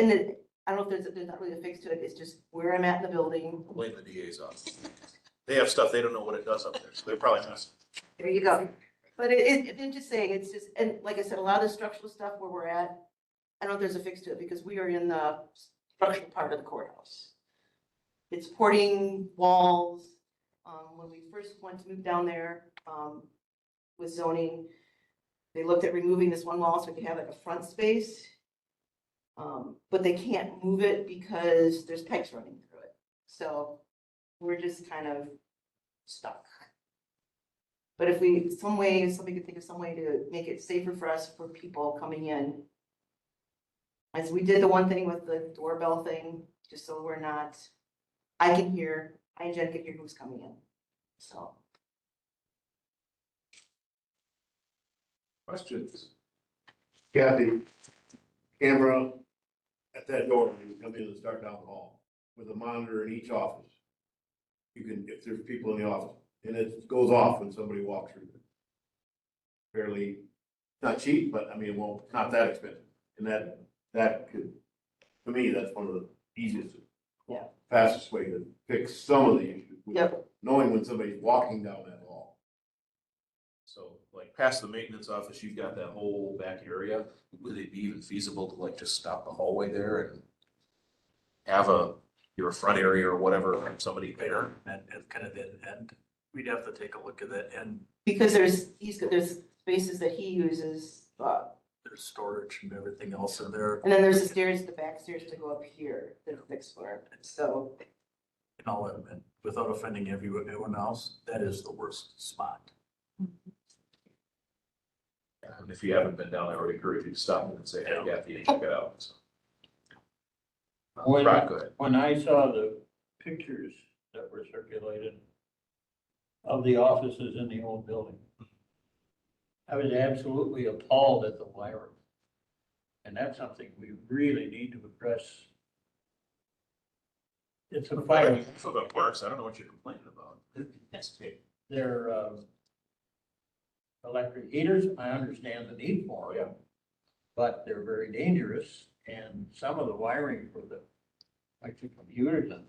don't know if there's not really a fix to it. It's just where I'm at in the building. Blame the DA's office. They have stuff, they don't know what it does up there, so they're probably messing. There you go. But I'm just saying, it's just, and like I said, a lot of the structural stuff where we're at, I don't know if there's a fix to it because we are in the structural part of the courthouse. It's porting walls. When we first went to move down there with zoning, they looked at removing this one wall so we could have like a front space. But they can't move it because there's pipes running through it. So we're just kind of stuck. But if somebody could think of some way to make it safer for us, for people coming in. As we did the one thing with the doorbell thing, just so we're not, I and Jen can hear who's coming in, so. Questions? Kathy, camera at that door when you come in and start down the hall with a monitor in each office. You can, if there's people in the office, and it goes off when somebody walks through. Fairly, not cheap, but I mean, well, not that expensive. And that could, to me, that's one of the easiest, fastest way to fix some of the issues. Yep. Knowing when somebody's walking down that hall. So like past the maintenance office, you've got that whole back area. Would it be even feasible to like just stop the hallway there and have your front area or whatever, somebody there? And kind of that end, we'd have to take a look at that end. Because there's spaces that he uses, there's storage and everything else in there. And then there's the stairs, the back stairs to go up here, the next floor, so. And all that, and without offending everyone else, that is the worst spot. And if you haven't been down there, I would encourage you to stop and say, hey, Kathy, check it out. So. When, Right, go ahead. when I saw the pictures that were circulated of the offices in the old building, I was absolutely appalled at the wiring. And that's something we really need to address. It's a fire. It's a little bit worse. I don't know what you're complaining about. They're, electric heaters, I understand the need for them. But they're very dangerous, and some of the wiring for the electric computers and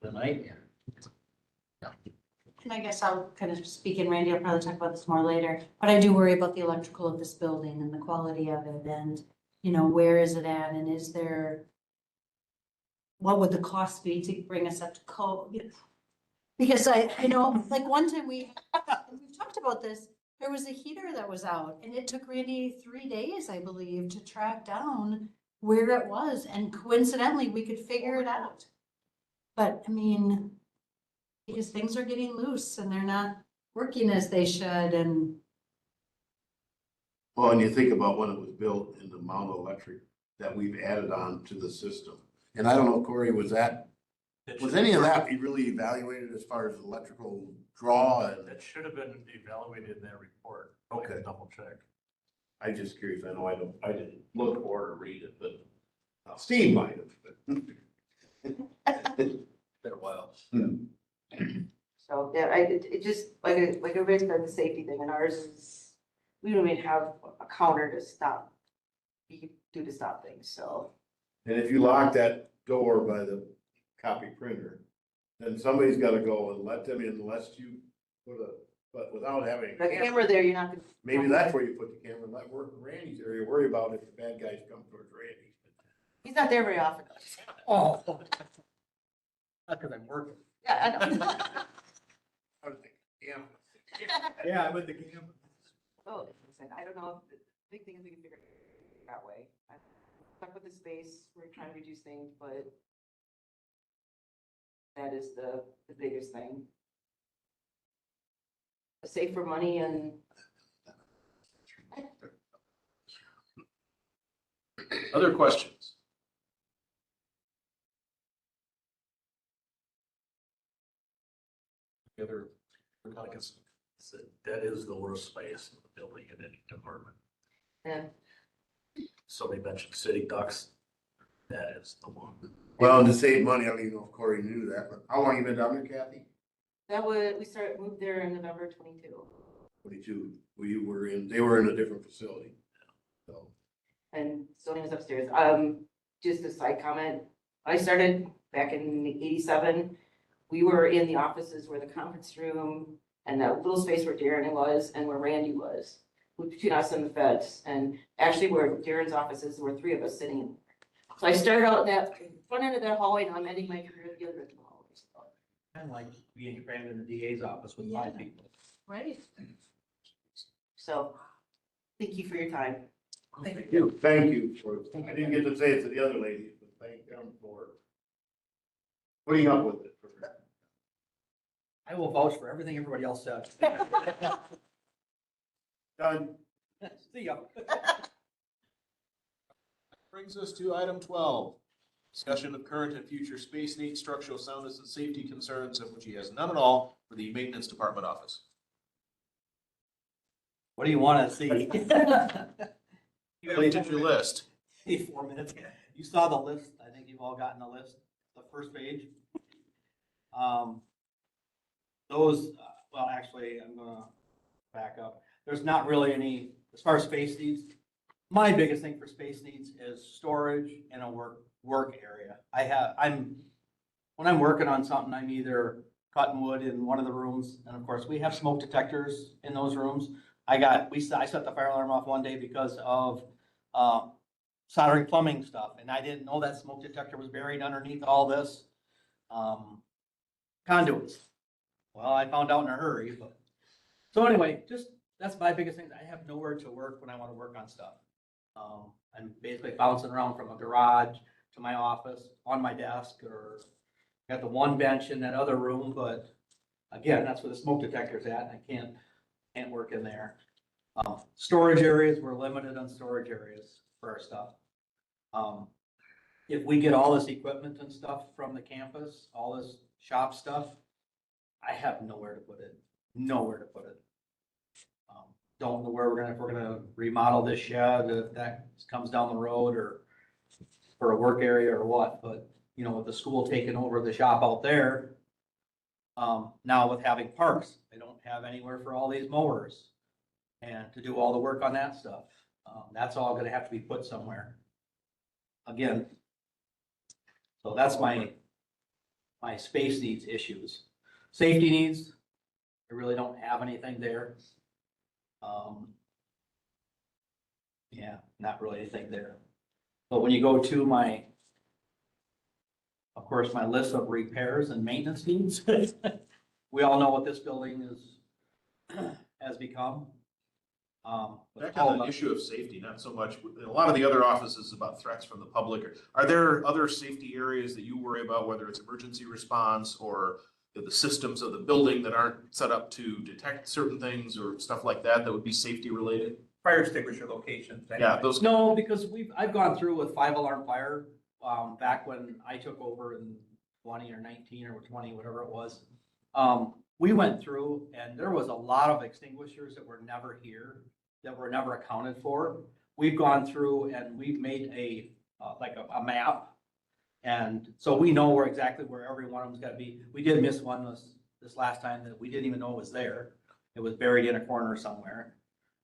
the nightmare. And I guess I'll kind of speak in, Randy, I'll probably talk about this more later, but I do worry about the electrical of this building and the quality of it and, you know, where is it at and is there, what would the cost be to bring us up to code? Because I know, like one time we've talked about this, there was a heater that was out and it took Randy 3 days, I believe, to track down where it was. And coincidentally, we could figure it out. But I mean, because things are getting loose and they're not working as they should and. Well, and you think about when it was built and the amount of electric that we've added on to the system. And I don't know, Corey, was any of that really evaluated as far as electrical draw and? That should have been evaluated in that report. Okay. Double check. I'm just curious, I know I didn't look for it or read it, but Steve might have. Been a while. So, yeah, it just, like everybody said, the safety thing, and ours is, we don't even have a counter to stop, you can do to stop things, so. And if you lock that door by the copy printer, then somebody's gotta go and let them in unless you put but without having. The camera there, you're not gonna. Maybe that's where you put the camera, let work in Randy's area, worry about if the bad guys come towards Randy. He's not there very often. Oh. Not because I'm working. Yeah, I know. I was thinking, Yeah, I'm with the camera. Oh, listen, I don't know, if the big thing is we can figure it that way. I'm stuck with the space, we're trying to reduce things, but that is the biggest thing. Save for money and Other questions? The other, like I said, that is the worst space in the building in any department. yeah. Somebody mentioned sitting ducks. That is the one. well, and to save money, I don't even know if Corey knew that, but how long you been down there, Kathy? That moved there in November 22. 22, they were in a different facility. So, And zoning was upstairs. Just a side comment, I started back in 87. We were in the offices where the conference room and that little space where Darren was and where Randy was, between us and the feds. And actually where Darren's offices, were 3 of us sitting in. So I started out in that front end of that hallway and I'm ending my career at the other end of the hallway. So. Kind of like being crammed in the DA's office with 5 people. Right. So, thank you for your time. thank you. Thank you for, I didn't get to say it to the other ladies, but thank them for putting up with it. I will vouch for everything everybody else said. Done. See ya. Brings us to item 12. Discussion of current and future space needs, structural soundness, and safety concerns, of which he has none at all, for the maintenance department office. What do you want to see? You have your list. 4 minutes. You saw the list. I think you've all gotten the list, the first page. Well, actually, I'm gonna back up. There's not really any, as far as space needs, my biggest thing for space needs is storage and a work area. When I'm working on something, I'm either cutting wood in one of the rooms, and of course, we have smoke detectors in those rooms. I set the fire alarm off one day because of, soldering plumbing stuff, and I didn't know that smoke detector was buried underneath all this, conduits. Well, I found out in a hurry, but, so anyway, just that's my biggest thing. I have nowhere to work when I want to work on stuff. I'm basically bouncing around from a garage to my office, on my desk, or got the one bench in that other room, but again, that's where the smoke detector's at, and I can't work in there. Storage areas, we're limited on storage areas for our stuff. If we get all this equipment and stuff from the campus, all this shop stuff, I have nowhere to put it, nowhere to put it. Don't know where if we're gonna remodel this shed, if that comes down the road, or for a work area or what, but, you know, with the school taking over the shop out there, now with having parks, they don't have anywhere for all these mowers and to do all the work on that stuff. That's all gonna have to be put somewhere. Again, so that's my space needs issues. Safety needs, I really don't have anything there. Yeah, not really anything there. But when you go to of course, my list of repairs and maintenance needs, we all know what this building has become. Back on the issue of safety, not so much, a lot of the other offices about threats from the public. Are there other safety areas that you worry about, whether it's emergency response or the systems of the building that aren't set up to detect certain things or stuff like that, that would be safety related? Fire extinguisher locations. Yeah, those. No, because I've gone through with 5-alarm fire, back when I took over in 20 or 19 or 20, whatever it was. We went through and there was a lot of extinguishers that were never here, that were never accounted for. We've gone through and we've made like a map. And so we know exactly where every one of them's gotta be. We did miss one this last time that we didn't even know was there. It was buried in a corner somewhere.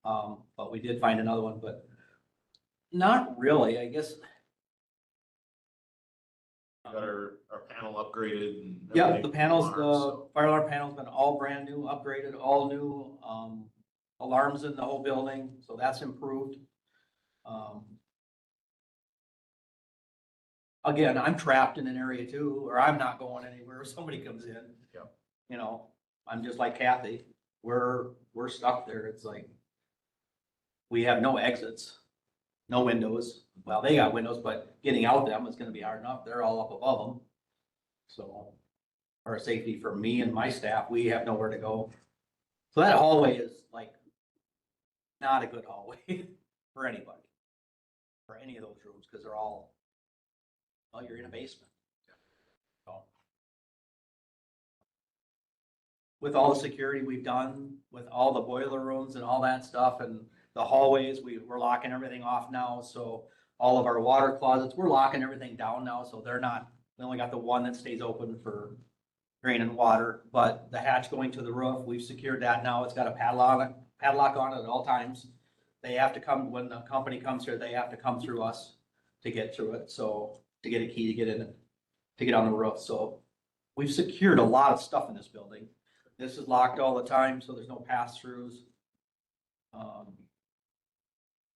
But we did find another one, but not really, I guess. Got our panel upgraded and. Yeah, everything the panels, alarms, the so. fire alarm panel's been all brand new, upgraded, all new, alarms in the whole building, so that's improved. Again, I'm trapped in an area too, or I'm not going anywhere if somebody comes in. Yeah. You know, I'm just like Kathy, we're stuck there, it's like, we have no exits, no windows. Well, they got windows, but getting out them is gonna be hard enough, they're all up above them. So, our safety for me and my staff, we have nowhere to go. So that hallway is like, not a good hallway for anybody, for any of those rooms, because they're all, well, you're in a basement. So, with all the security we've done, with all the boiler rooms and all that stuff, and the hallways, we're locking everything off now, so all of our water closets, we're locking everything down now, so they're not, we only got the one that stays open for drain and water, but the hatch going to the roof, we've secured that now, it's got a padlock on it at all times. They have to come, when the company comes here, they have to come through us to get through it, so, to get a key to get in it, to get on the roof, so we've secured a lot of stuff in this building. This is locked all the time, so there's no pass-throughs.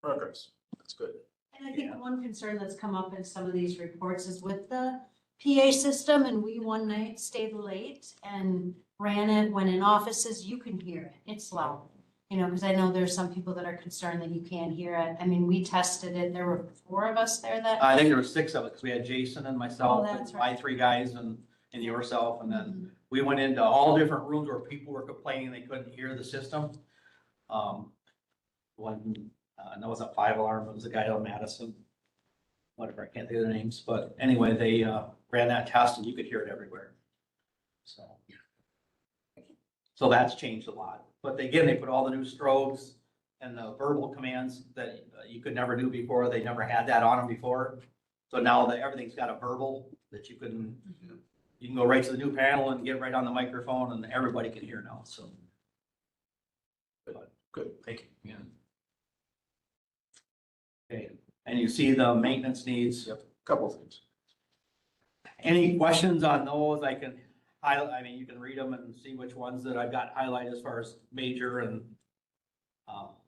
Progress, that's good. And I think one concern that's come up in some of these reports is with the PA system, and we one night stayed late and ran it when in offices, you can hear it, it's loud. You know, because I know there's some people that are concerned that you can't hear it. I mean, we tested it, there were 4 of us there that. I think there were 6 of us, because we had Jason and myself, Oh, and that's my right. 3 guys, and yourself, and then we went into all different rooms where people were complaining they couldn't hear the system. One, that was a 5-alarm, it was a guy on Madison. Whatever, I can't think of their names, but anyway, they ran that test and you could hear it everywhere. So that's changed a lot. But again, they put all the new strobes and the verbal commands that you could never do before. They never had that on them before. So now that everything's got a verbal that you can go right to the new panel and get right on the microphone and everybody can hear now, so. Good, thank you. Yeah. Okay, and you see the maintenance needs. Yep, couple things. Any questions on those? I can highlight, I mean, you can read them and see which ones that I've got highlighted as far as major, and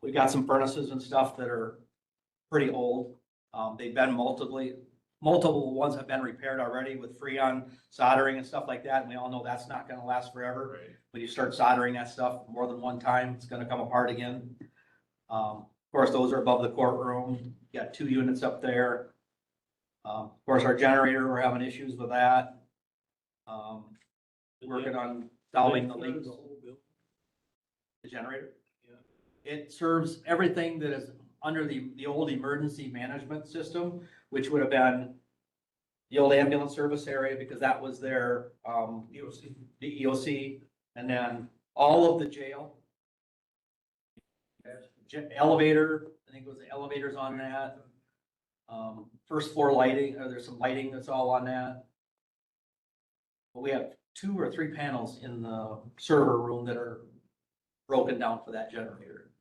we got some furnaces and stuff that are pretty old. They've been multiple ones have been repaired already with Freon soldering and stuff like that, and we all know that's not gonna last forever. Right. When you start soldering that stuff more than one time, it's gonna come apart again. Of course, those are above the courtroom, you got 2 units up there. Of course, our generator, we're having issues with that. Working on solving the leaks. The generator? Yeah. It serves everything that is under the old emergency management system, which would have been the old ambulance service area, because that was their, the EOC, and then all of the jail. Elevator, I think it was the elevators on that. First floor lighting, there's some lighting that's all on that. But we have 2 or 3 panels in the server room that are broken down for that generator.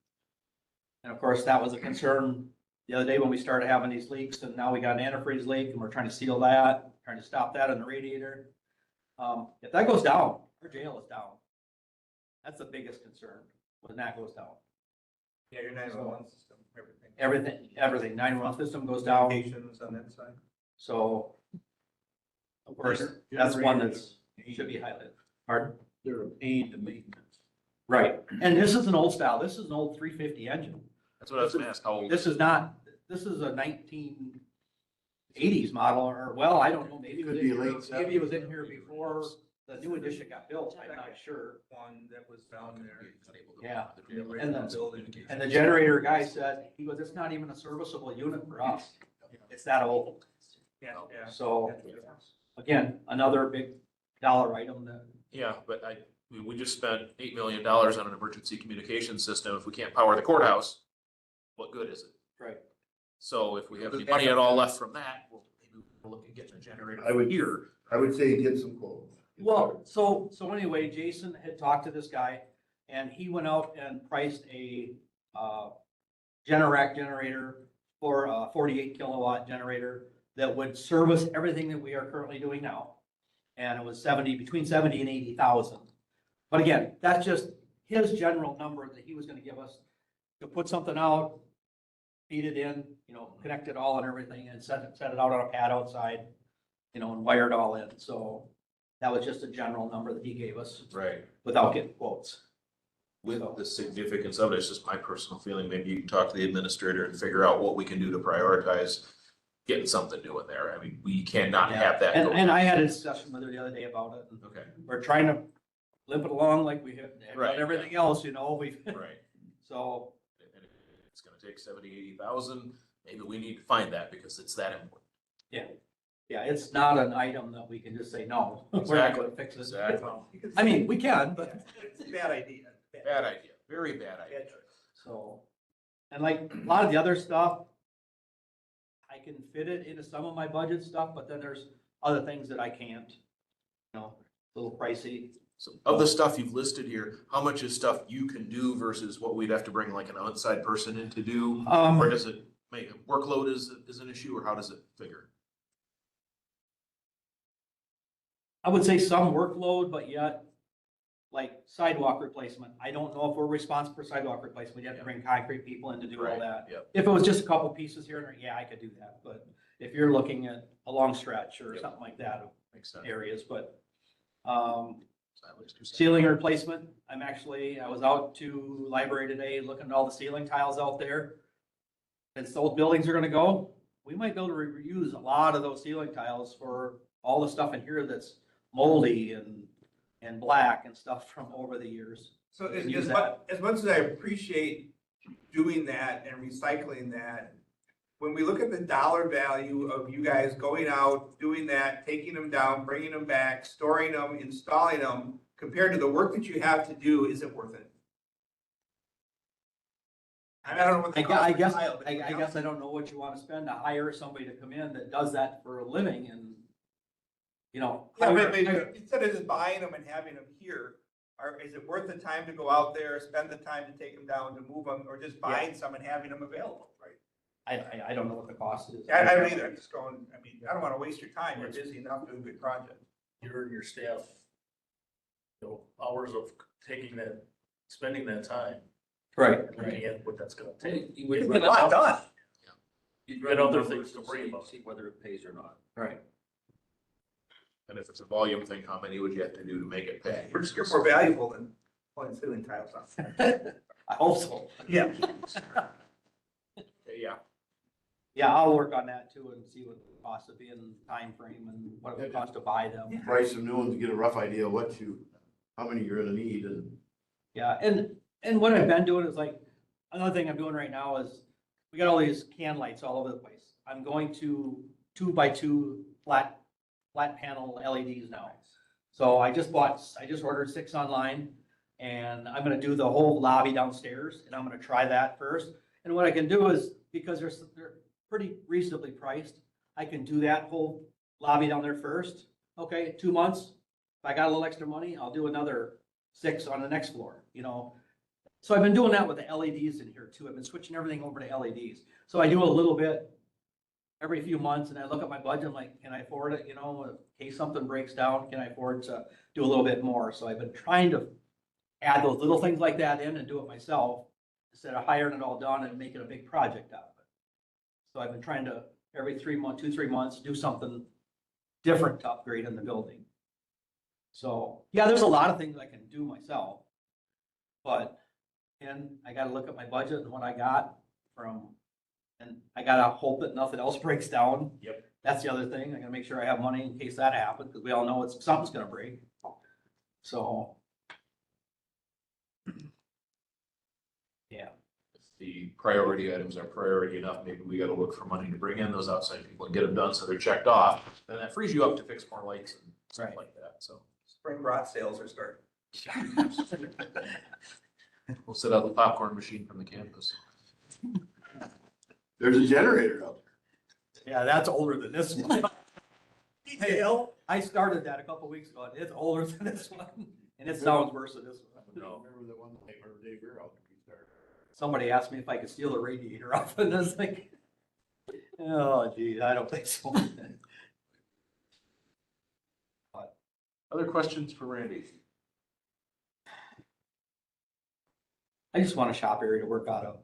And of course, that was a concern the other day when we started having these leaks, and now we got an antifreeze leak, and we're trying to seal that, trying to stop that in the radiator. If that goes down, our jail is down. That's the biggest concern, when that goes down. Yeah, your 911 system, everything. Everything, 911 system goes down, Communications on that side. so. Of course, that's one that's, should be highlighted. Pardon? They're a pain to maintenance. Right, and this is an old style, this is an old 350 engine. That's what I was gonna ask, how old? This is not, this is a 1980s model, or, well, I don't know, maybe it was in here, maybe it was in here before the new edition got built, I'm not sure. One that was down there. Yeah. And the building. And the generator guy said, he goes, it's not even a serviceable unit for us, it's that old. Yeah, yeah. So, again, another big dollar item that. Yeah, but we just spent $8 million on an emergency communication system. If we can't power the courthouse, what good is it? Right. So if we have any money at all left from that, well, maybe we'll look at getting a generator I would- here. I would say get some quotes. Well, so anyway, Jason had talked to this guy, and he went out and priced a, Generac generator for a 48 kilowatt generator that would service everything that we are currently doing now. And it was between 70 and 80,000. But again, that's just his general number that he was gonna give us to put something out, feed it in, connect it all and everything, and set it out on a pad outside, and wire it all in. So that was just a general number that he gave us Right. without getting quotes. With the significance of it, it's just my personal feeling, maybe you can talk to the administrator and figure out what we can do to prioritize getting something new in there. I mean, we cannot have that. go. And I had a discussion with her the other day about it. And Okay, we're trying to limp it along like we have Right. done everything else, we, right. so. And if it's gonna take 70, 80,000, maybe we need to find that because it's that important. Yeah, it's not an item that we can just say, no, we're not gonna fix it. Exactly. I mean, we can, but, It's a bad idea. Bad idea, very bad idea. so. And like a lot of the other stuff, I can fit it into some of my budget stuff, but then there's other things that I can't. A little pricey. So of the stuff you've listed here, how much is stuff you can do versus what we'd have to bring like an outside person in to do? Or does it make workload is an issue, or how does it figure? I would say some workload, but yet, like sidewalk replacement, I don't know if we're responsible for sidewalk replacement. You have to bring concrete people in to do all Right, that. yep. If it was just a couple pieces here and there, yeah, I could do that, but if you're looking at a long stretch or Yep. something like that, Makes sense. areas, but, Sideways, two sides. ceiling replacement, I was out to library today, looking at all the ceiling tiles out there. Since those buildings are gonna go, we might be able to reuse a lot of those ceiling tiles for all the stuff in here that's moldy and black and stuff from over the years. So And use that. as much as I appreciate doing that and recycling that, when we look at the dollar value of you guys going out, doing that, taking them down, bringing them back, storing them, installing them, compared to the work that you have to do, is it worth it? I don't know what the cost I per guess, tile, but I guess I don't know what you wanna spend to hire somebody to come in that does that for a living and, Yeah, hire- but instead of just buying them and having them here, is it worth the time to go out there, spend the time to take them down, to move them, or just buying some and having them available, right? I don't know what the cost is. I don't either, I'm just going, I don't wanna waste your time, you're busy enough doing a good project. Your staff, hours of spending that time, Right, looking at what that's gonna take. It's a lot done. You'd got run other the things numbers to and worry see- about. See whether it pays or not. Right. And if it's a volume thing, how many would you have to do to make it pay? You're more valuable than putting ceiling tiles on. I hope so. Yeah. Yeah, Yeah, I'll work on that too and see what the cost would be and time frame and what it would cost to buy them. Price of new ones, to get a rough idea of how many you're gonna need and. Yeah, and what I've been doing is like, another thing I'm doing right now is, we got all these can lights all over the place. I'm going to 2x2 flat panel LEDs now. So I just ordered 6 online, and I'm gonna do the whole lobby downstairs, and I'm gonna try that first. And what I can do is, because they're pretty reasonably priced, I can do that whole lobby down there first. Okay, 2 months, if I got a little extra money, I'll do another 6 on the next floor, you know? So I've been doing that with the LEDs in here too. I've been switching everything over to LEDs. So I do a little bit every few months, and I look at my budget, I'm like, can I afford it, you know, in case something breaks down, can I afford to do a little bit more? So I've been trying to add those little things like that in and do it myself, instead of hiring it all done and making a big project out of it. So I've been trying to, every 3 months, 2-3 months, do something different to upgrade in the building. So, yeah, there's a lot of things I can do myself, but, and I gotta look at my budget and what I got and I gotta hope that nothing else breaks down. Yep. That's the other thing. I gotta make sure I have money in case that happens, because we all know something's gonna break. So. Yeah. if the priority items are priority enough, maybe we gotta look for money to bring in those outside people and get them done so they're checked off. Then that frees you up to fix more lights and stuff Right. like that, so. Spring brat sales are starting. We'll set out the popcorn machine from the campus. There's a generator out Yeah, that's older than this one. Detail. I started that a couple weeks ago. It's older than this one, and it sounds worse than this one. there. Remember the one night where Dave Beer out there? Somebody asked me if I could steal the radiator off, and I was like, oh geez, I don't think so. Other questions for Randy? I just want a shop area to work out of.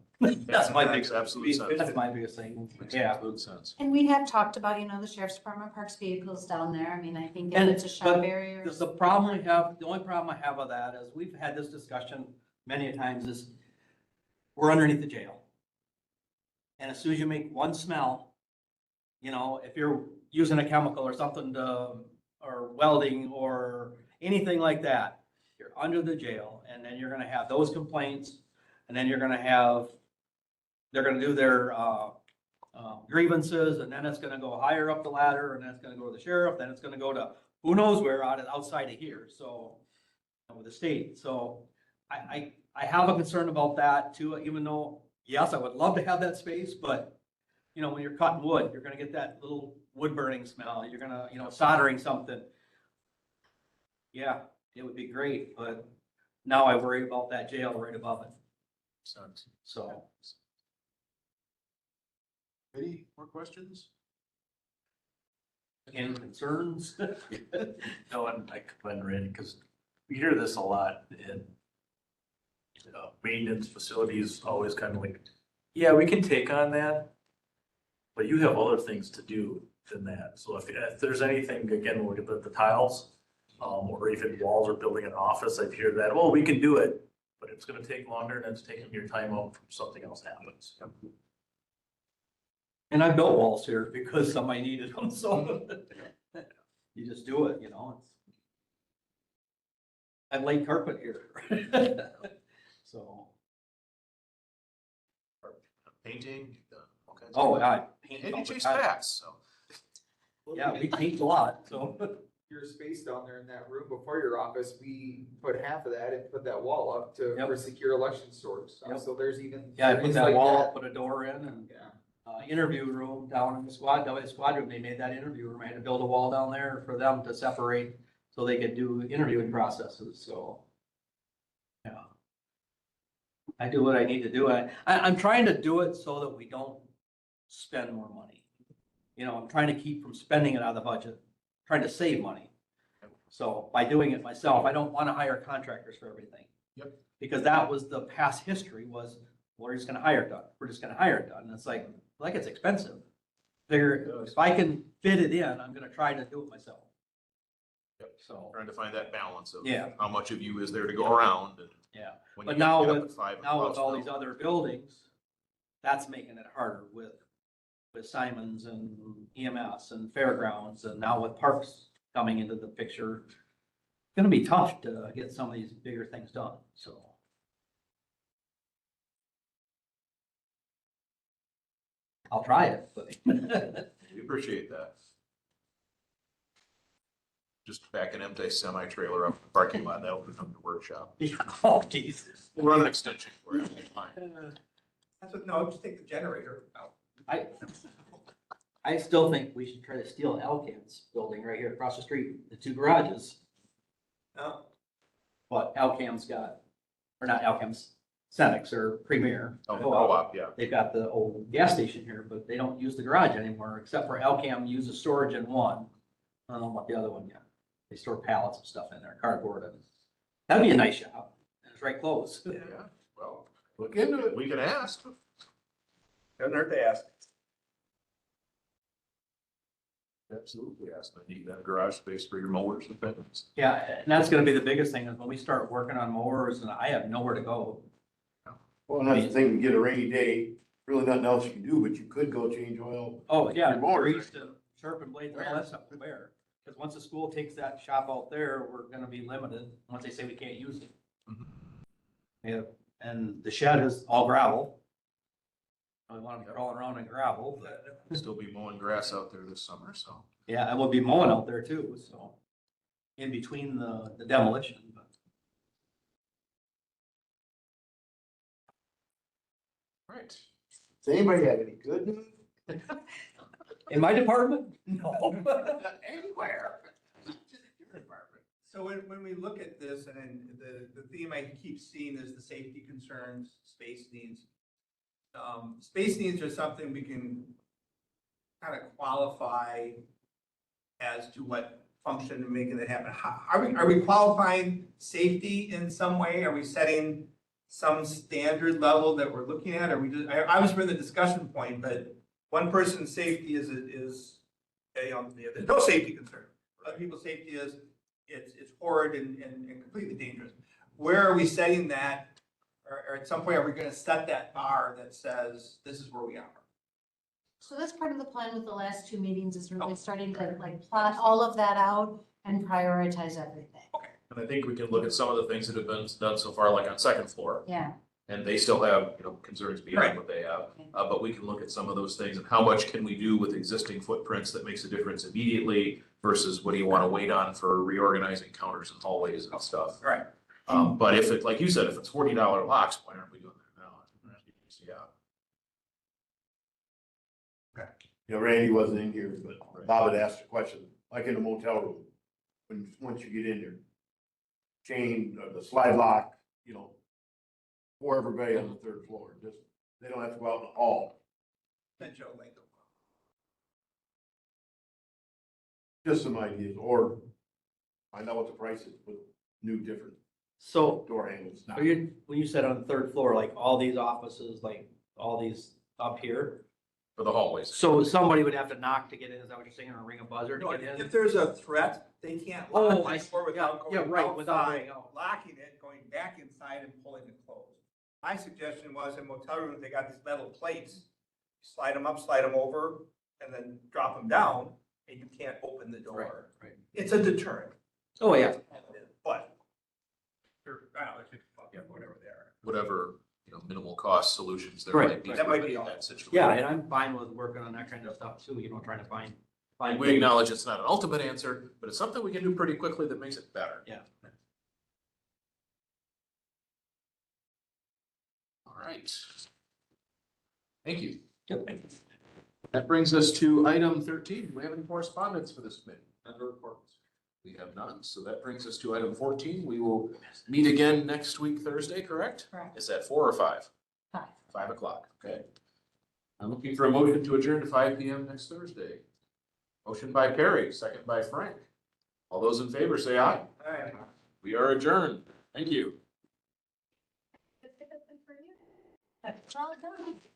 That's my Makes big, absolute sense. that's my biggest thing. Makes Yeah. absolute sense. And we have talked about, the sheriff's department parks vehicles down there. I mean, I think if And- it's a shop but area. The problem we have, the only problem I have with that is, we've had this discussion many a times, is we're underneath the jail. And as soon as you make one smell, if you're using a chemical or something or welding or anything like that, you're under the jail, and then you're gonna have those complaints, and then they're gonna do their grievances, and then it's gonna go higher up the ladder, and then it's gonna go to the sheriff, then it's gonna go to who knows where outside of here, so, with the state, so I have a concern about that too, even though, yes, I would love to have that space, but, when you're cutting wood, you're gonna get that little wood burning smell, you're gonna, soldering something. Yeah, it would be great, but now I worry about that jail right above it, Sense. so. Any more questions? Any concerns? No, and I commend Randy, because we hear this a lot, and maintenance facilities always kind of like, yeah, we can take on that, but you have other things to do than that. So if there's anything, again, when we look at the tiles, or even walls or building an office, I'd hear that, well, we can do it, but it's gonna take longer, and it's taking your time out from something else happens. And I built walls here because somebody needed them, so you just do it, I've laid carpet here. So, Painting, all kinds of. oh, I paint And all you the chase time. bats, so. Yeah, we paint a lot, so. Your space down there in that room before your office, we put half of that and put that wall up Yep. for secure election storage stuff. Yep. So there's even. Yeah, I put things that like wall, that. put a door in, and Yeah. interview room down in the squad room, they made that interview room, I had to build a wall down there for them to separate, so they could do interviewing processes, so. Yeah. I do what I need to do, I'm trying to do it so that we don't spend more money. I'm trying to keep from spending it out of the budget, trying to save money. So by doing it myself, I don't wanna hire contractors for everything. Yep. Because that was the past history, was we're just gonna hire it done, we're just gonna hire it done, and it's like it's expensive. Figure, if I can fit it in, I'm gonna try to do it myself. Yep. So, Trying to find that balance of Yeah. how much of you is there to go around and. yeah, when but you now get up with, at 5 now with o'clock, all these other buildings, that's making it harder with Simons and EMS and fairgrounds, and now with parks coming into the picture. It's gonna be tough to get some of these bigger things done, so. I'll try it, but. We appreciate that. Just back an empty semi-trailer up in the parking lot, that'll become the workshop. Oh, Jesus. We'll run an extension for it. It's fine. That's what, no, just take the generator out. I still think we should try to steal Alcan's building right here across the street, the two garages. No, But Alcam's got, or not Alcam's, Cenex or Premier. Oh, co-op, yeah. They've got the old gas station here, but they don't use the garage anymore, except for Alcam uses storage in one. I don't know about the other one yet. They store pallets and stuff in there, cardboard, and that'd be a nice shop. And it's right close. Yeah, well, Look into it. we can ask. doesn't hurt to ask. Absolutely ask. I need that garage space for your mowers and things. Yeah, and that's gonna be the biggest thing is when we start working on mowers and I have nowhere to go. Well, and that's the thing, you get a rainy day, really nothing else you can do, but you could go change oil. Oh, yeah, Your mower. grease and sharpen blades and all that stuff will bear. Because once the school takes that shop out there, we're gonna be limited, once they say we can't use it. Mhm. Yeah, and the shed is all gravel. I want them crawling around in gravel, but We'll still be mowing grass out there this summer, so. yeah, I will be mowing out there too, so. In between the demolition, but. Right. Does anybody have any good news? In my department? No. Anywhere. So when we look at this, and then the theme I keep seeing is the safety concerns, space needs. Space needs are something we can kind of qualify as to what function and making it happen. Are we qualifying safety in some way? Are we setting some standard level that we're looking at? Or we just, I was for the discussion point, but one person's safety is, there's no safety concern. Other people's safety is, it's horrid and completely dangerous. Where are we setting that? Or at some point, are we gonna set that bar that says, this is where we are? So that's part of the plan with the last two meetings is really starting to like plot all of that out and prioritize everything. And I think we can look at some of the things that have been done so far, like on second floor. Yeah. And they still have, concerns beyond what they have. But we can look at some of those things and how much can we do with existing footprints that makes a difference immediately versus what do you want to wait on for reorganizing counters and hallways and stuff. Right. But if it, like you said, if it's $40 locks, why aren't we doing that now? Yeah. Randy wasn't in here, but Bob had asked a question, like in a motel room, once you get in there. Chain, the slide lock, for everybody on the third floor, just, they don't have to go out in the hall. Just some ideas, or find out what the price is with new different So door handles. are you, when you said on the third floor, like all these offices, like all these up here? For the hallways. So somebody would have to knock to get in, is that what you're saying, or ring a buzzer to No, get in? if there's a threat, they can't Oh, lock I the see. door without Yeah, going right, without outside, going out. locking it, going back inside and pulling it closed. My suggestion was in motel rooms, they got these metal plates, slide them up, slide them over, and then drop them down, and you can't open the door. Right. It's a deterrent, Oh, yeah. but, I don't know, it's whatever they are. Whatever, minimal cost solutions there Right, might be. right. That might be in all. that situation. Yeah, and I'm fine with working on that kind of stuff too, trying to find. We acknowledge it's not an ultimate answer, but it's something we can do pretty quickly that makes it better. Yeah. All right. Thank you. Yep. That brings us to item 13. Do we have any correspondence for this committee? Under reports. We have none. So that brings us to item 14. We will meet again next week, Thursday, correct? Correct. Is that 4 or 5? 5. 5 o'clock. Okay. I'm looking for a motion to adjourn to 5 p.m. next Thursday. Motion by Perry, second by Frank. All those in favor say aye. All right. We are adjourned. Thank you. That's all done.